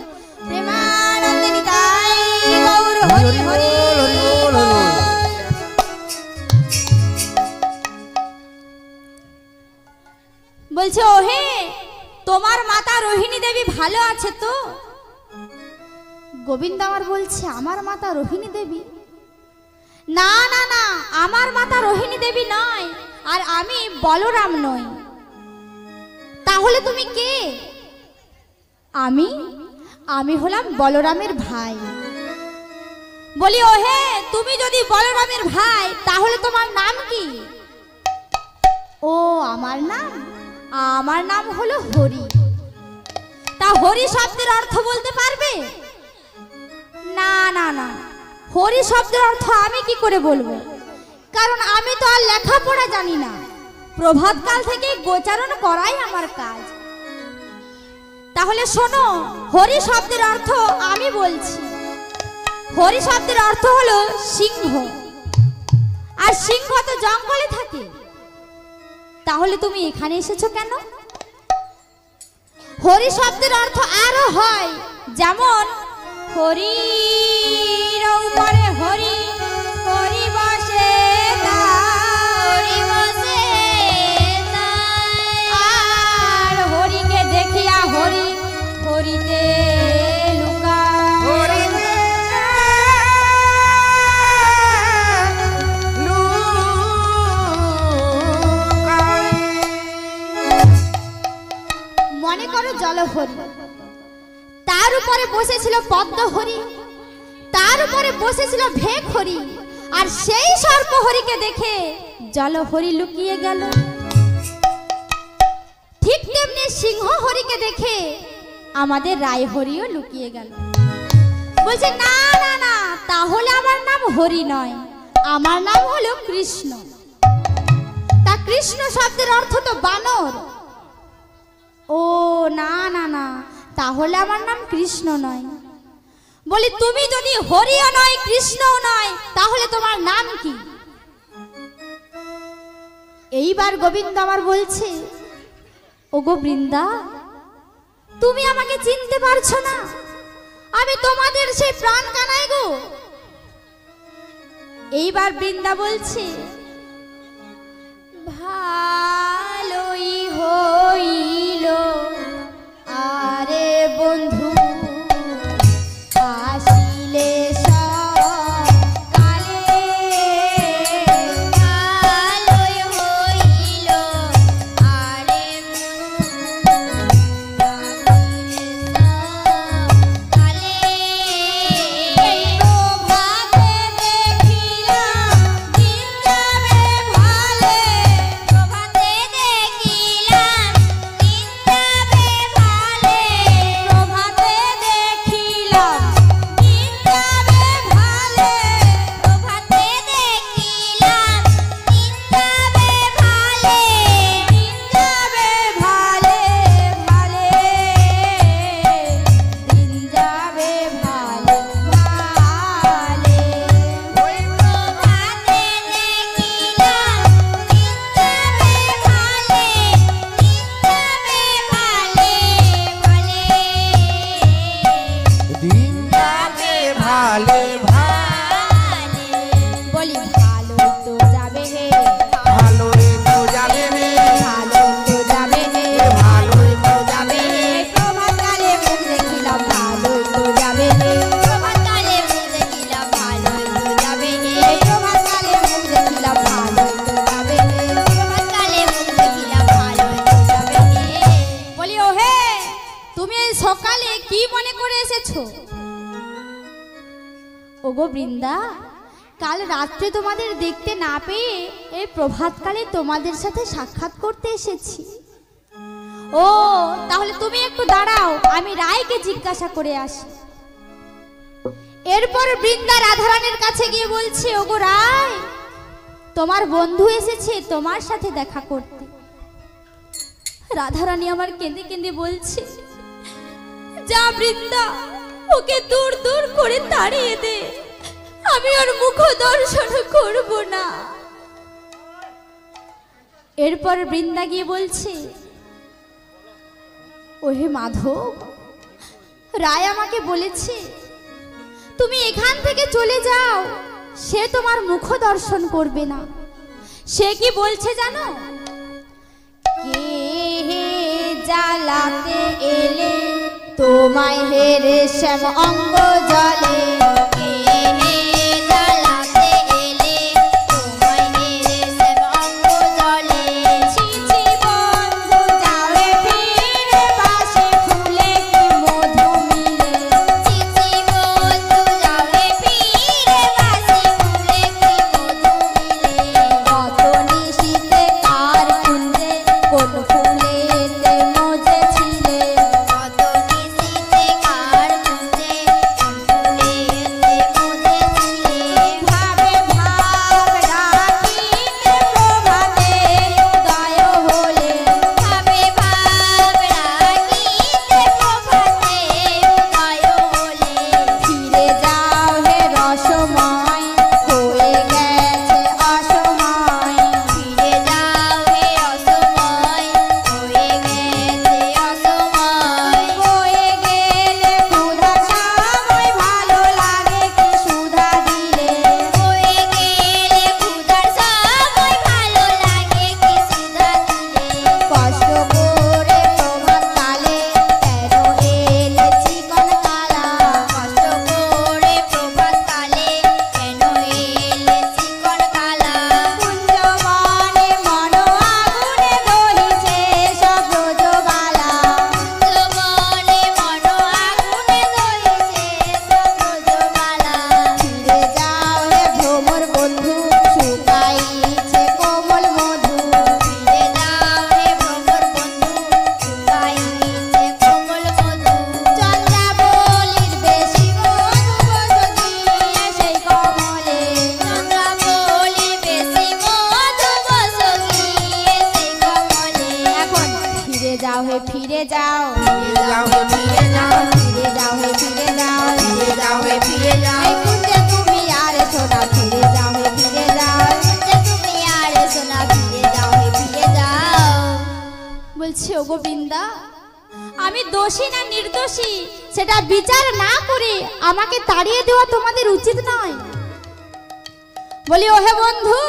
প্রেমানন্দিনী তাই গৌর হরি হরি। বলছে, ও হে, তোমার মাতা রোহিণী দেবী ভালো আছে তো? গোবিন্দ আমার বলছে, আমার মাতা রোহিণী দেবী? না না না, আমার মাতা রোহিণী দেবী নয়, আর আমি বলরাম নই। তাহলে তুমি কে? আমি হলাম বলরামের ভাই। বলি ওহে তুমি যদি বলরামের ভাই তাহলে তোমার নাম কি? ও আমার নাম হলো হরি। তা হরি শব্দের অর্থ বলতে পারবে? না না না, হরি শব্দের অর্থ আমি কি করে বলবো, কারণ আমি তো আর লেখাপড়া জানি না। প্রভাতকাল থেকে গোচারণ করাই আমার কাজ। তাহলে শোনো, হরি শব্দের অর্থ আমি বলছি। হরি শব্দের অর্থ হলো সিংহ, আর সিংহ তো জঙ্গলে থাকে। তাহলে তুমি এখানে এসেছো কেন? হরি শব্দের অর্থ আরো হয়, যেমন হরির উপরে হরি, হরি বসে হরি বসে আর হরিকে দেখিয়া হরি হরিতে লুকা। মনে করো জলহরি, তার উপরে বসেছিল পদ্মহরি, তার উপরে বসেছিল ভেখহরি, আর সেই সর্পহরিকে দেখে জলহরি লুকিয়ে গেল। ঠিক তেমনি সিংহ হরিকে দেখে আমাদের রায়হরিও লুকিয়ে গেল। বলছে না না না, তাহলে আমার নাম হরি নয়, আমার নাম হলো কৃষ্ণ। তা কৃষ্ণ শব্দের অর্থ তো বানর। ও না না না, তাহলে আমার নাম কৃষ্ণ নয়। বলি তুমি যদি হরিও নয় কৃষ্ণও নয়, তাহলে তোমার নাম কি? এইবার গোবিন্দ আমার বলছে, ওগো বৃন্দা, তুমি আমাকে চিনতে পারছো না? আমি তোমাদের সেই প্রাণ কানাই গো। এইবার বৃন্দা বলছে, ভালোই হইল আরে বন্ধু আসিলে সকালে, ভালোই হইল আরে কালে প্রভাতে দেখিলাম দিন যাবে ভালে, প্রভাতে দেখিলাম দিন যাবে ভালে, প্রভাতে দেখিলাম দিন যাবে ভালে, প্রভাতে দেখিলাম দিন যাবে ভালে, দিন যাবে ভালে ভালে, দিন যাবে ভালে ভালে। ওই প্রভাতে দেখিলাম দিন যাবে ভালে, দিন যাবে ভালে ভালে, দিন যাবে ভালে ভালে। বলি ভালো তো যাবে হে, ভালোই তো যাবে রে, ভালো তো যাবে হে, ভালোই তো যাবে রে, প্রভাতকালে মুখ দেখিলাম ভালো তো যাবে হে, প্রভাতকালে মুখ দেখিলাম ভালোই তো যাবে হে, প্রভাতকালে মুখ দেখিলাম ভালো তো যাবে হে। প্রভাতকালে মুখ দেখিলাম ভালোই তো যাবে হে। বলি ও হে, তুমি এই সকালে কি মনে করে এসেছো? ওগো বৃন্দা, কাল রাত্রে তোমাদের দেখতে না পেয়ে এই প্রভাতকালে তোমাদের সাথে সাক্ষাৎ করতে এসেছি। ও তাহলে তুমি একটু দাঁড়াও, আমি রায়কে জিজ্ঞাসা করে আসি। এরপর বৃন্দা রাধারানীর কাছে গিয়ে বলছে, ওগো রায়, তোমার বন্ধু এসেছে তোমার সাথে দেখা করতে। রাধারানী আমার কেঁদে কেঁদে বলছে, যা বৃন্দা, ওকে দূর দূর করে তাড়িয়ে দে, আমি ওর মুখ দর্শন করব না। এরপর বৃন্দা গিয়ে বলছে, ওহে মাধব, রায় আমাকে বলেছে তুমি এখান থেকে চলে যাও, সে তোমার মুখ দর্শন করবে না। সে কি বলছে জানো? কে হে জ্বালাতে এলে তোমায় হেরে শ্যাম অঙ্গ জলে, কে হে জ্বালাতে এলে তোমায় হেরে শ্যাম অঙ্গ জলে, ছি ছি বন্ধু যাবে ফিরে, বাসে ফুলে কি মধু মিলে, চিচি বন্ধু যাবে ফিরে, যাও হে ফিরে যাও, ফিরে যাও হে ফিরে যাও, ফিরে যাও হে ফিরে যাও, ফিরে যাও হে ফিরে যাও, এই কুঞ্জে তুমি আর এসো না, ফিরে যাও হে ফিরে যাও। যে তুমি আর এসো না, ফিরে যাও হে ফিরে যাও। বলছি ওগো বৃন্দা, আমি দোষী না নির্দোষী সেটা বিচার না করে আমাকে তাড়িয়ে দেওয়া তোমাদের উচিত নয়। বলি ওহে বন্ধু,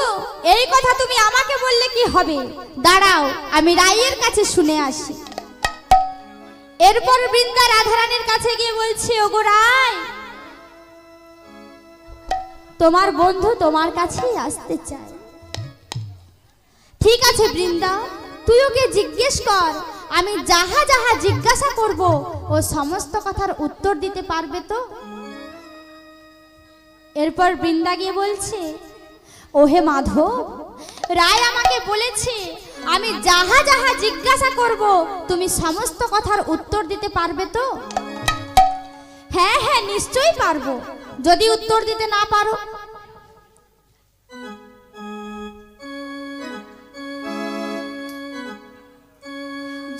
এই কথা তুমি আমাকে বললে কি হবে? দাঁড়াও, আমি রায়ের কাছে শুনে আসি। এরপর বৃন্দা রাধারানীর কাছে গিয়ে বলছে, ওগো রায়, তোমার বন্ধু তোমার কাছেই আসতে চায়। ঠিক আছে বৃন্দা, তুই ওকে জিজ্ঞেস কর, আমি যাহা যাহা জিজ্ঞাসা করব ও সমস্ত কথার উত্তর দিতে পারবে তো? এরপর বৃন্দা গিয়ে বলছে, ওহে মাধব, রায় আমাকে বলেছে আমি যাহা যাহা জিজ্ঞাসা করব তুমি সমস্ত কথার উত্তর দিতে পারবে তো? হ্যাঁ হ্যাঁ নিশ্চয়ই পারবো, যদি উত্তর দিতে না পারো।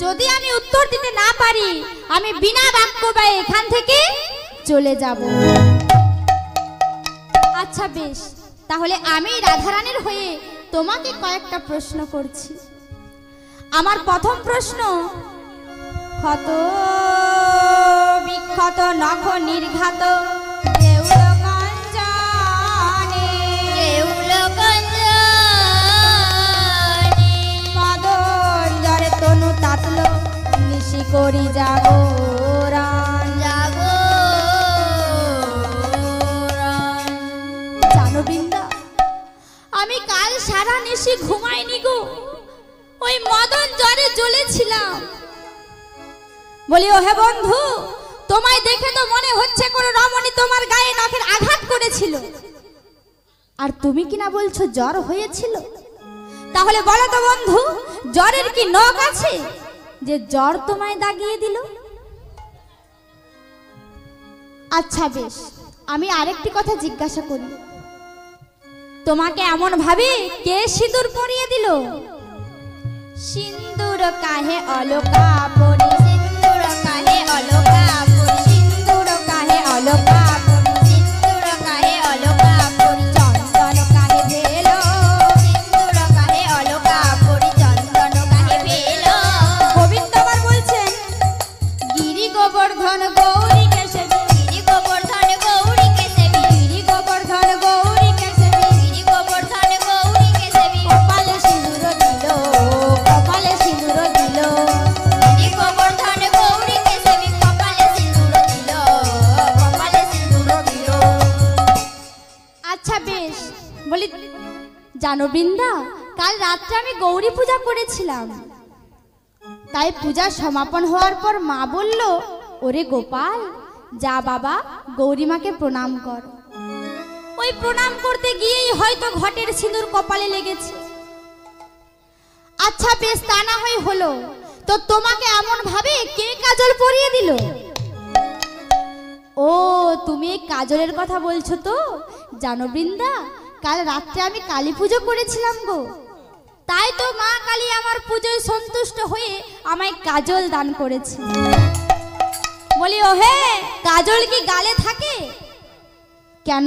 যদি আমি উত্তর দিতে না পারি, আমি বিনা বাক্য ব্যয়ে এখান থেকে চলে যাব। আচ্ছা বেশ, তাহলে আমি রাধারানীর হয়ে তোমাকে কয়েকটা প্রশ্ন করছি। আমার প্রথম প্রশ্ন, ক্ষত বিক্ষত নখ নির্ঘাত দেউল কাঞ্চনে, দেউল কাঞ্চনে, পদঞ্জরে তনু তাতল নিশি করি জাগরণ। জাগরণ। জানো বৃন্দা, আমি কাল সারা নিশি ঘুমাইনি গো, ওই মদন জ্বরে জ্বলেছিলাম। বলি ওহে বন্ধু, তোমায় দেখে তো মনে হচ্ছে কোন রমণী তোমার গায়ে নখের আঘাত করেছিল, আর তুমি কিনা বলছো জ্বর হয়েছিল। তাহলে বলো তো বন্ধু, জ্বরের কি নখ আছে যে জ্বর তোমায় দাগিয়ে দিল? আচ্ছা বেশ, আমি আরেকটি কথা জিজ্ঞাসা করি, তোমাকে এমন ভাবে কে সিঁদুর পরিয়ে দিল? সিন্দুর কাহে অলকা পরি, সিন্দুর কাহে অলকা পরি, সিন্দুর কাহে অলকা পরি, সিন্দুর কাহে অলকা পরি, চন্দন কাহে ভেলো, সিন্দুর কাহে অলকা পরি, চন্দন কাহে ভেলো। গোবিন্দ আবার বলছেন, গিরি গোবর্ধন গৌরী কেশবী, গিরি গোবর্ধন গৌরী কেশবী, গিরি গোবর্ধন গৌরী কেশবী, গিরি গোবর্ধন গৌরী কেশবী, কপালে সিঁদুর দিল, কপালে সিঁদুর দিল। গিরি গোবর্ধন গৌরী কেশবী, কপালে সিঁদুর দিল, কপালে সিঁদুর দিল। আচ্ছা বেশ, বলি জানো বৃন্দা, কাল রাত্রে আমি গৌরী পূজা করেছিলাম, তাই পূজা সমাপন হওয়ার পর মা বলল, ওরে গোপাল, যা বাবা গৌরী মাকে প্রণাম কর। ওই প্রণাম করতে গিয়েই হয়তো ঘটের সিঁদুর কপালে লেগেছে। আচ্ছা বেশ, তা না হয় হলো, তো তোমাকে এমন ভাবে কে কাজল পরিয়ে দিল? ও, তুমি এই কাজলের কথা বলছো তো? জানো বৃন্দা, কাল রাত্রে আমি কালী পুজো করেছিলাম গো, তাই তো মা কালী আমার পুজোয় সন্তুষ্ট হয়ে আমায় কাজল দান করেছে। বলি ওহে, কাজল কি গালে থাকে? কেন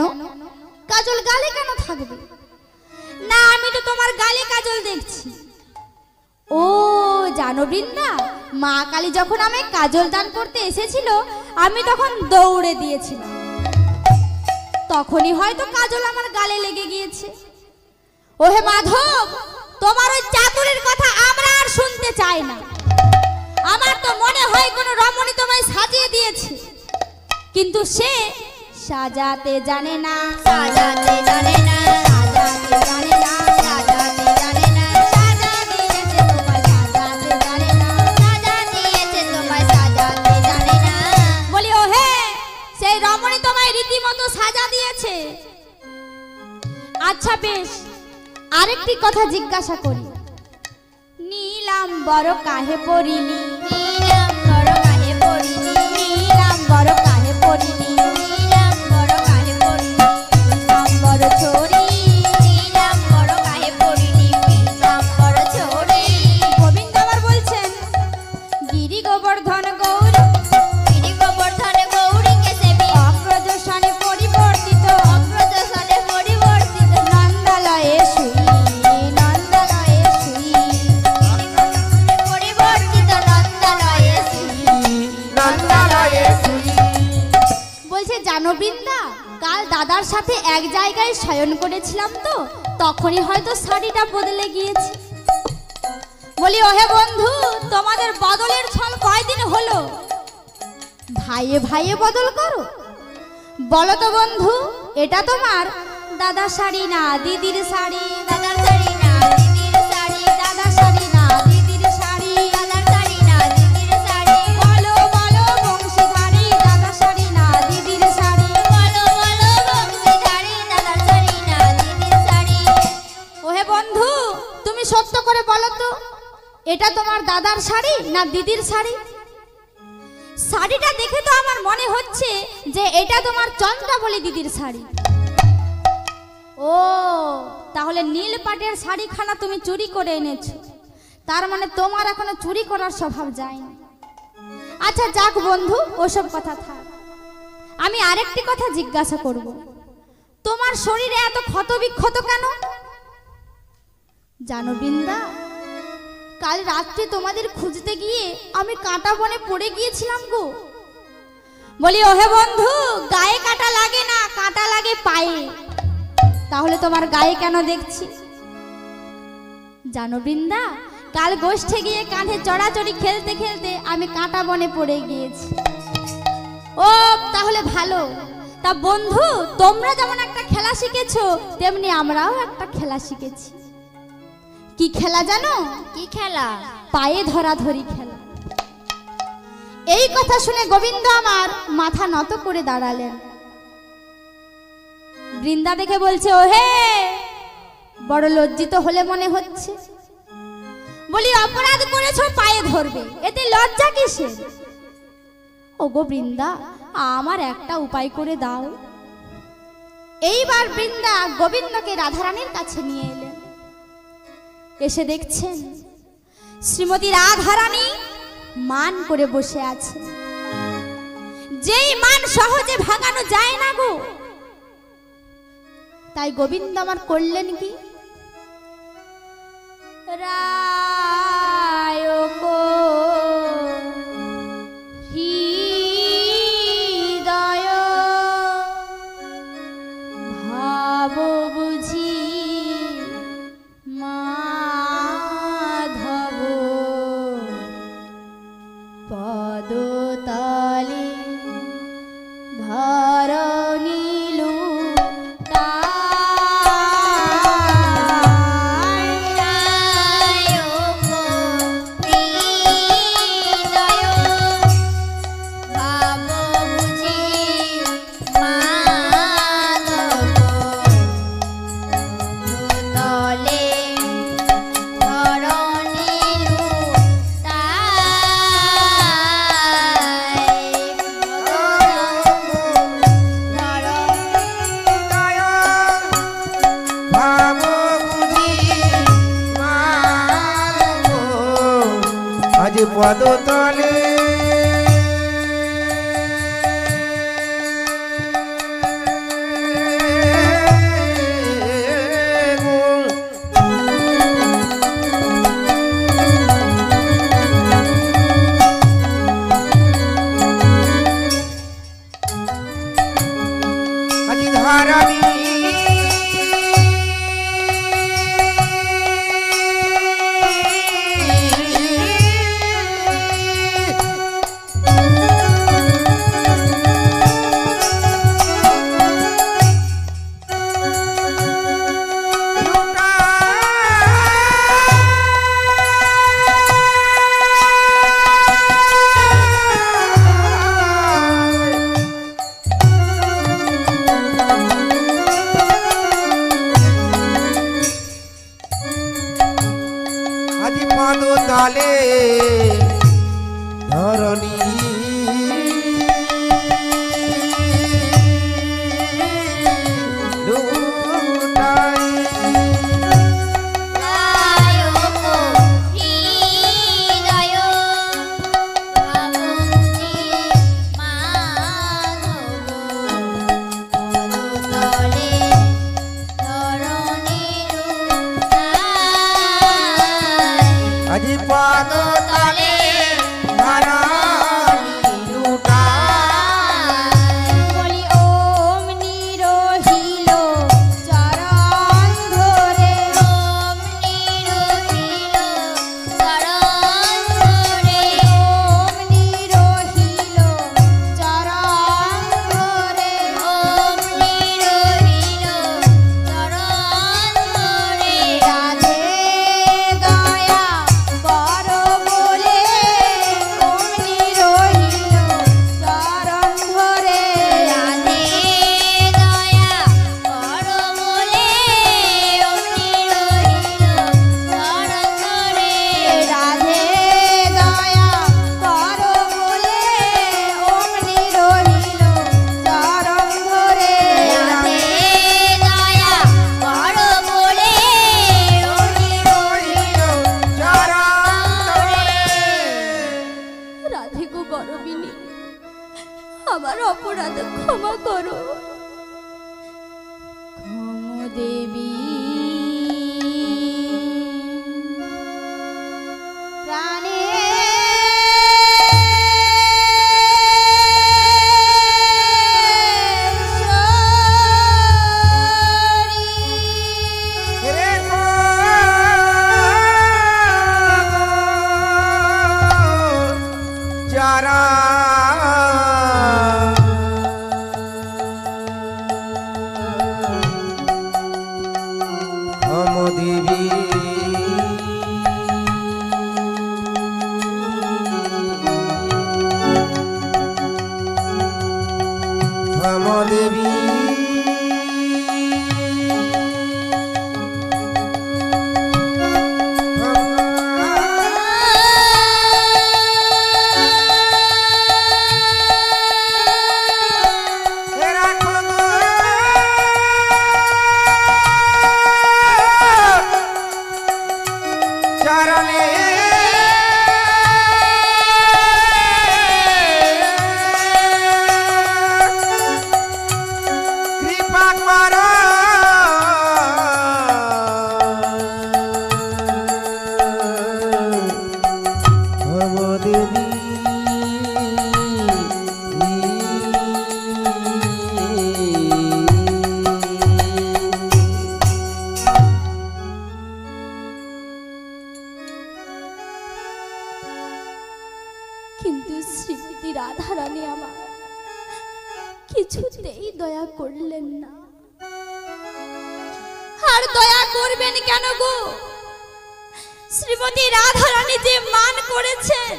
কাজল গালে কেন থাকবে? না, আমি তো তোমার গালে কাজল দেখছি। ও জানো বৃন্দা, মা কালী যখন আমায় কাজল দান করতে এসেছিল, আমি তখন দৌড়ে দিয়েছিলাম, তখনই হয়তো কাজল আমার গালে লেগে গিয়েছে। ওহে মাধব, তোমার ওই চাতুরির কথা আমরা আর শুনতে চাই না। আমার তো মনে হয় কোনো রমণী তোমায় সাজিয়ে দিয়েছে, কিন্তু সে সাজাতে জানে না, সাজাতে জানে না, সাজাতে জানে না, সাজাতে জানে না, সাজা দিয়েছে তোমায় সাজাতে জানে না। সাজা দিয়েছে তোমায় সাজাতে জানে না। বলি ওহে, সেই রমণী তোমায় রীতিমতো সাজা দিয়েছে। আচ্ছা বেশ, আরেকটি কথা জিজ্ঞাসা করি, নীলাম্বর কাহে পরিনি, নীলাম্বর কাহে পরিনি, নীলাম্বর কাহে পরিনি, নীলাম্বর কাহে পরিনি, নীলাম্বর ছড়ি। নীলাম্বর কাহে পরিনি, নীলাম্বর ছড়ি। গোবিন্দ আবার বলছেন, গিরি গোবর্ধন গৌরী গিরি গোবর্ধন গৌরীকে সেবি অগ্রজশনে পরিবর্তিত অগ্রজশনে পরিবর্তিত নন্দালয়ে শুই নন্দালয়ে শুই পরিবর্তিত নন্দালয়ে শ্রী নন্দালয়ে শ্রী বলছে জানো বৃন্দা, কাল দাদার সাথে এক জায়গায় শয়ন করেছিলাম তো তখনই হয়তো শাড়িটা বদলে গিয়েছে। বলি ওহে বন্ধু, তোমাদের বদলের ছল কয়দিন হলো? ভাইয়ে ভাইয়ে বদল করো। বলো তো বন্ধু, এটা তোমার দাদার শাড়ি না দিদির শাড়ি? দাদার শাড়ি না দিদির শাড়ি দাদার শাড়ি না দিদির শাড়ি? দাদার শাড়ি না দিদির শাড়ি বলো বলো বংশীধারী, দাদার শাড়ি না দিদির শাড়ি? বলো বলো বংশীধারী দাদার শাড়ি না দিদির শাড়ি ওহে বন্ধু, তুমি সত্য করে বলো তো, এটা তোমার দাদার শাড়ি না দিদির শাড়ি? শাড়িটা দেখে তো আমার মনে হচ্ছে যে এটা তোমার চন্দ্রাবলী দিদির শাড়ি। ও, তাহলে নীল পাটের শাড়িখানা তুমি চুরি করে এনেছো। তার মানে তোমার এখনো চুরি করার স্বভাব যায়নি। আচ্ছা যাক বন্ধু, ওসব কথা থাক। আমি আরেকটি কথা জিজ্ঞাসা করব, তোমার শরীরে এত ক্ষত বিক্ষত কেন? জানো বৃন্দা, কাল রাত্রে তোমাদের খুঁজতে গিয়ে আমি কাঁটা বনে পড়ে গিয়েছিলাম গো। বলি ওহে বন্ধু, গায়ে কাঁটা লাগে না, কাঁটা লাগে পায়ে। তাহলে তোমার গায়ে কেন দেখছি? জানো বৃন্দা, কাল গোষ্ঠে গিয়ে কাঁধে চড়াচড়ি খেলতে খেলতে আমি কাঁটা বনে পড়ে গিয়েছি। ও তাহলে ভালো। তা বন্ধু, তোমরা যেমন একটা খেলা শিখেছো তেমনি আমরাও একটা খেলা শিখেছি। কি খেলা জানো? কি খেলা? পায়ে ধরাধরি খেলা। এই কথা শুনে গোবিন্দ আমার মাথা নত করে দাঁড়ালেন। বৃন্দা দেখে বলছে, ওহে বড় লজ্জিত হলে মনে হচ্ছে। বলি অপরাধ করেছো, পায়ে ধরবে, এতে লজ্জা কিসের? ওগো বৃন্দা, আমার একটা উপায় করে দাও। এইবার বৃন্দা গোবিন্দকে রাধারানীর কাছে নিয়ে এলেন। এসে দেখছেন শ্রীমতী রাধারানী মান করে বসে আছে। যেই মান সহজে ভাঙানো যায় না গো। তাই গোবিন্দ আমার করলেন কি, রায়কো হৃদয় ভাব বুঝি মাধব পদতলে ধরণীলু পদতলে আজি ধরণী রাধে গো গরবিনী, আমার অপরাধ ক্ষমা করো। ক্ষম দেবী প্রাণে কিন্তু শ্রীমতী রাধারানী আমার কিছুতেই দয়া করলেন না। আর দয়া করবেন কেন গো? শ্রীমতী রাধারানী যে মান করেছেন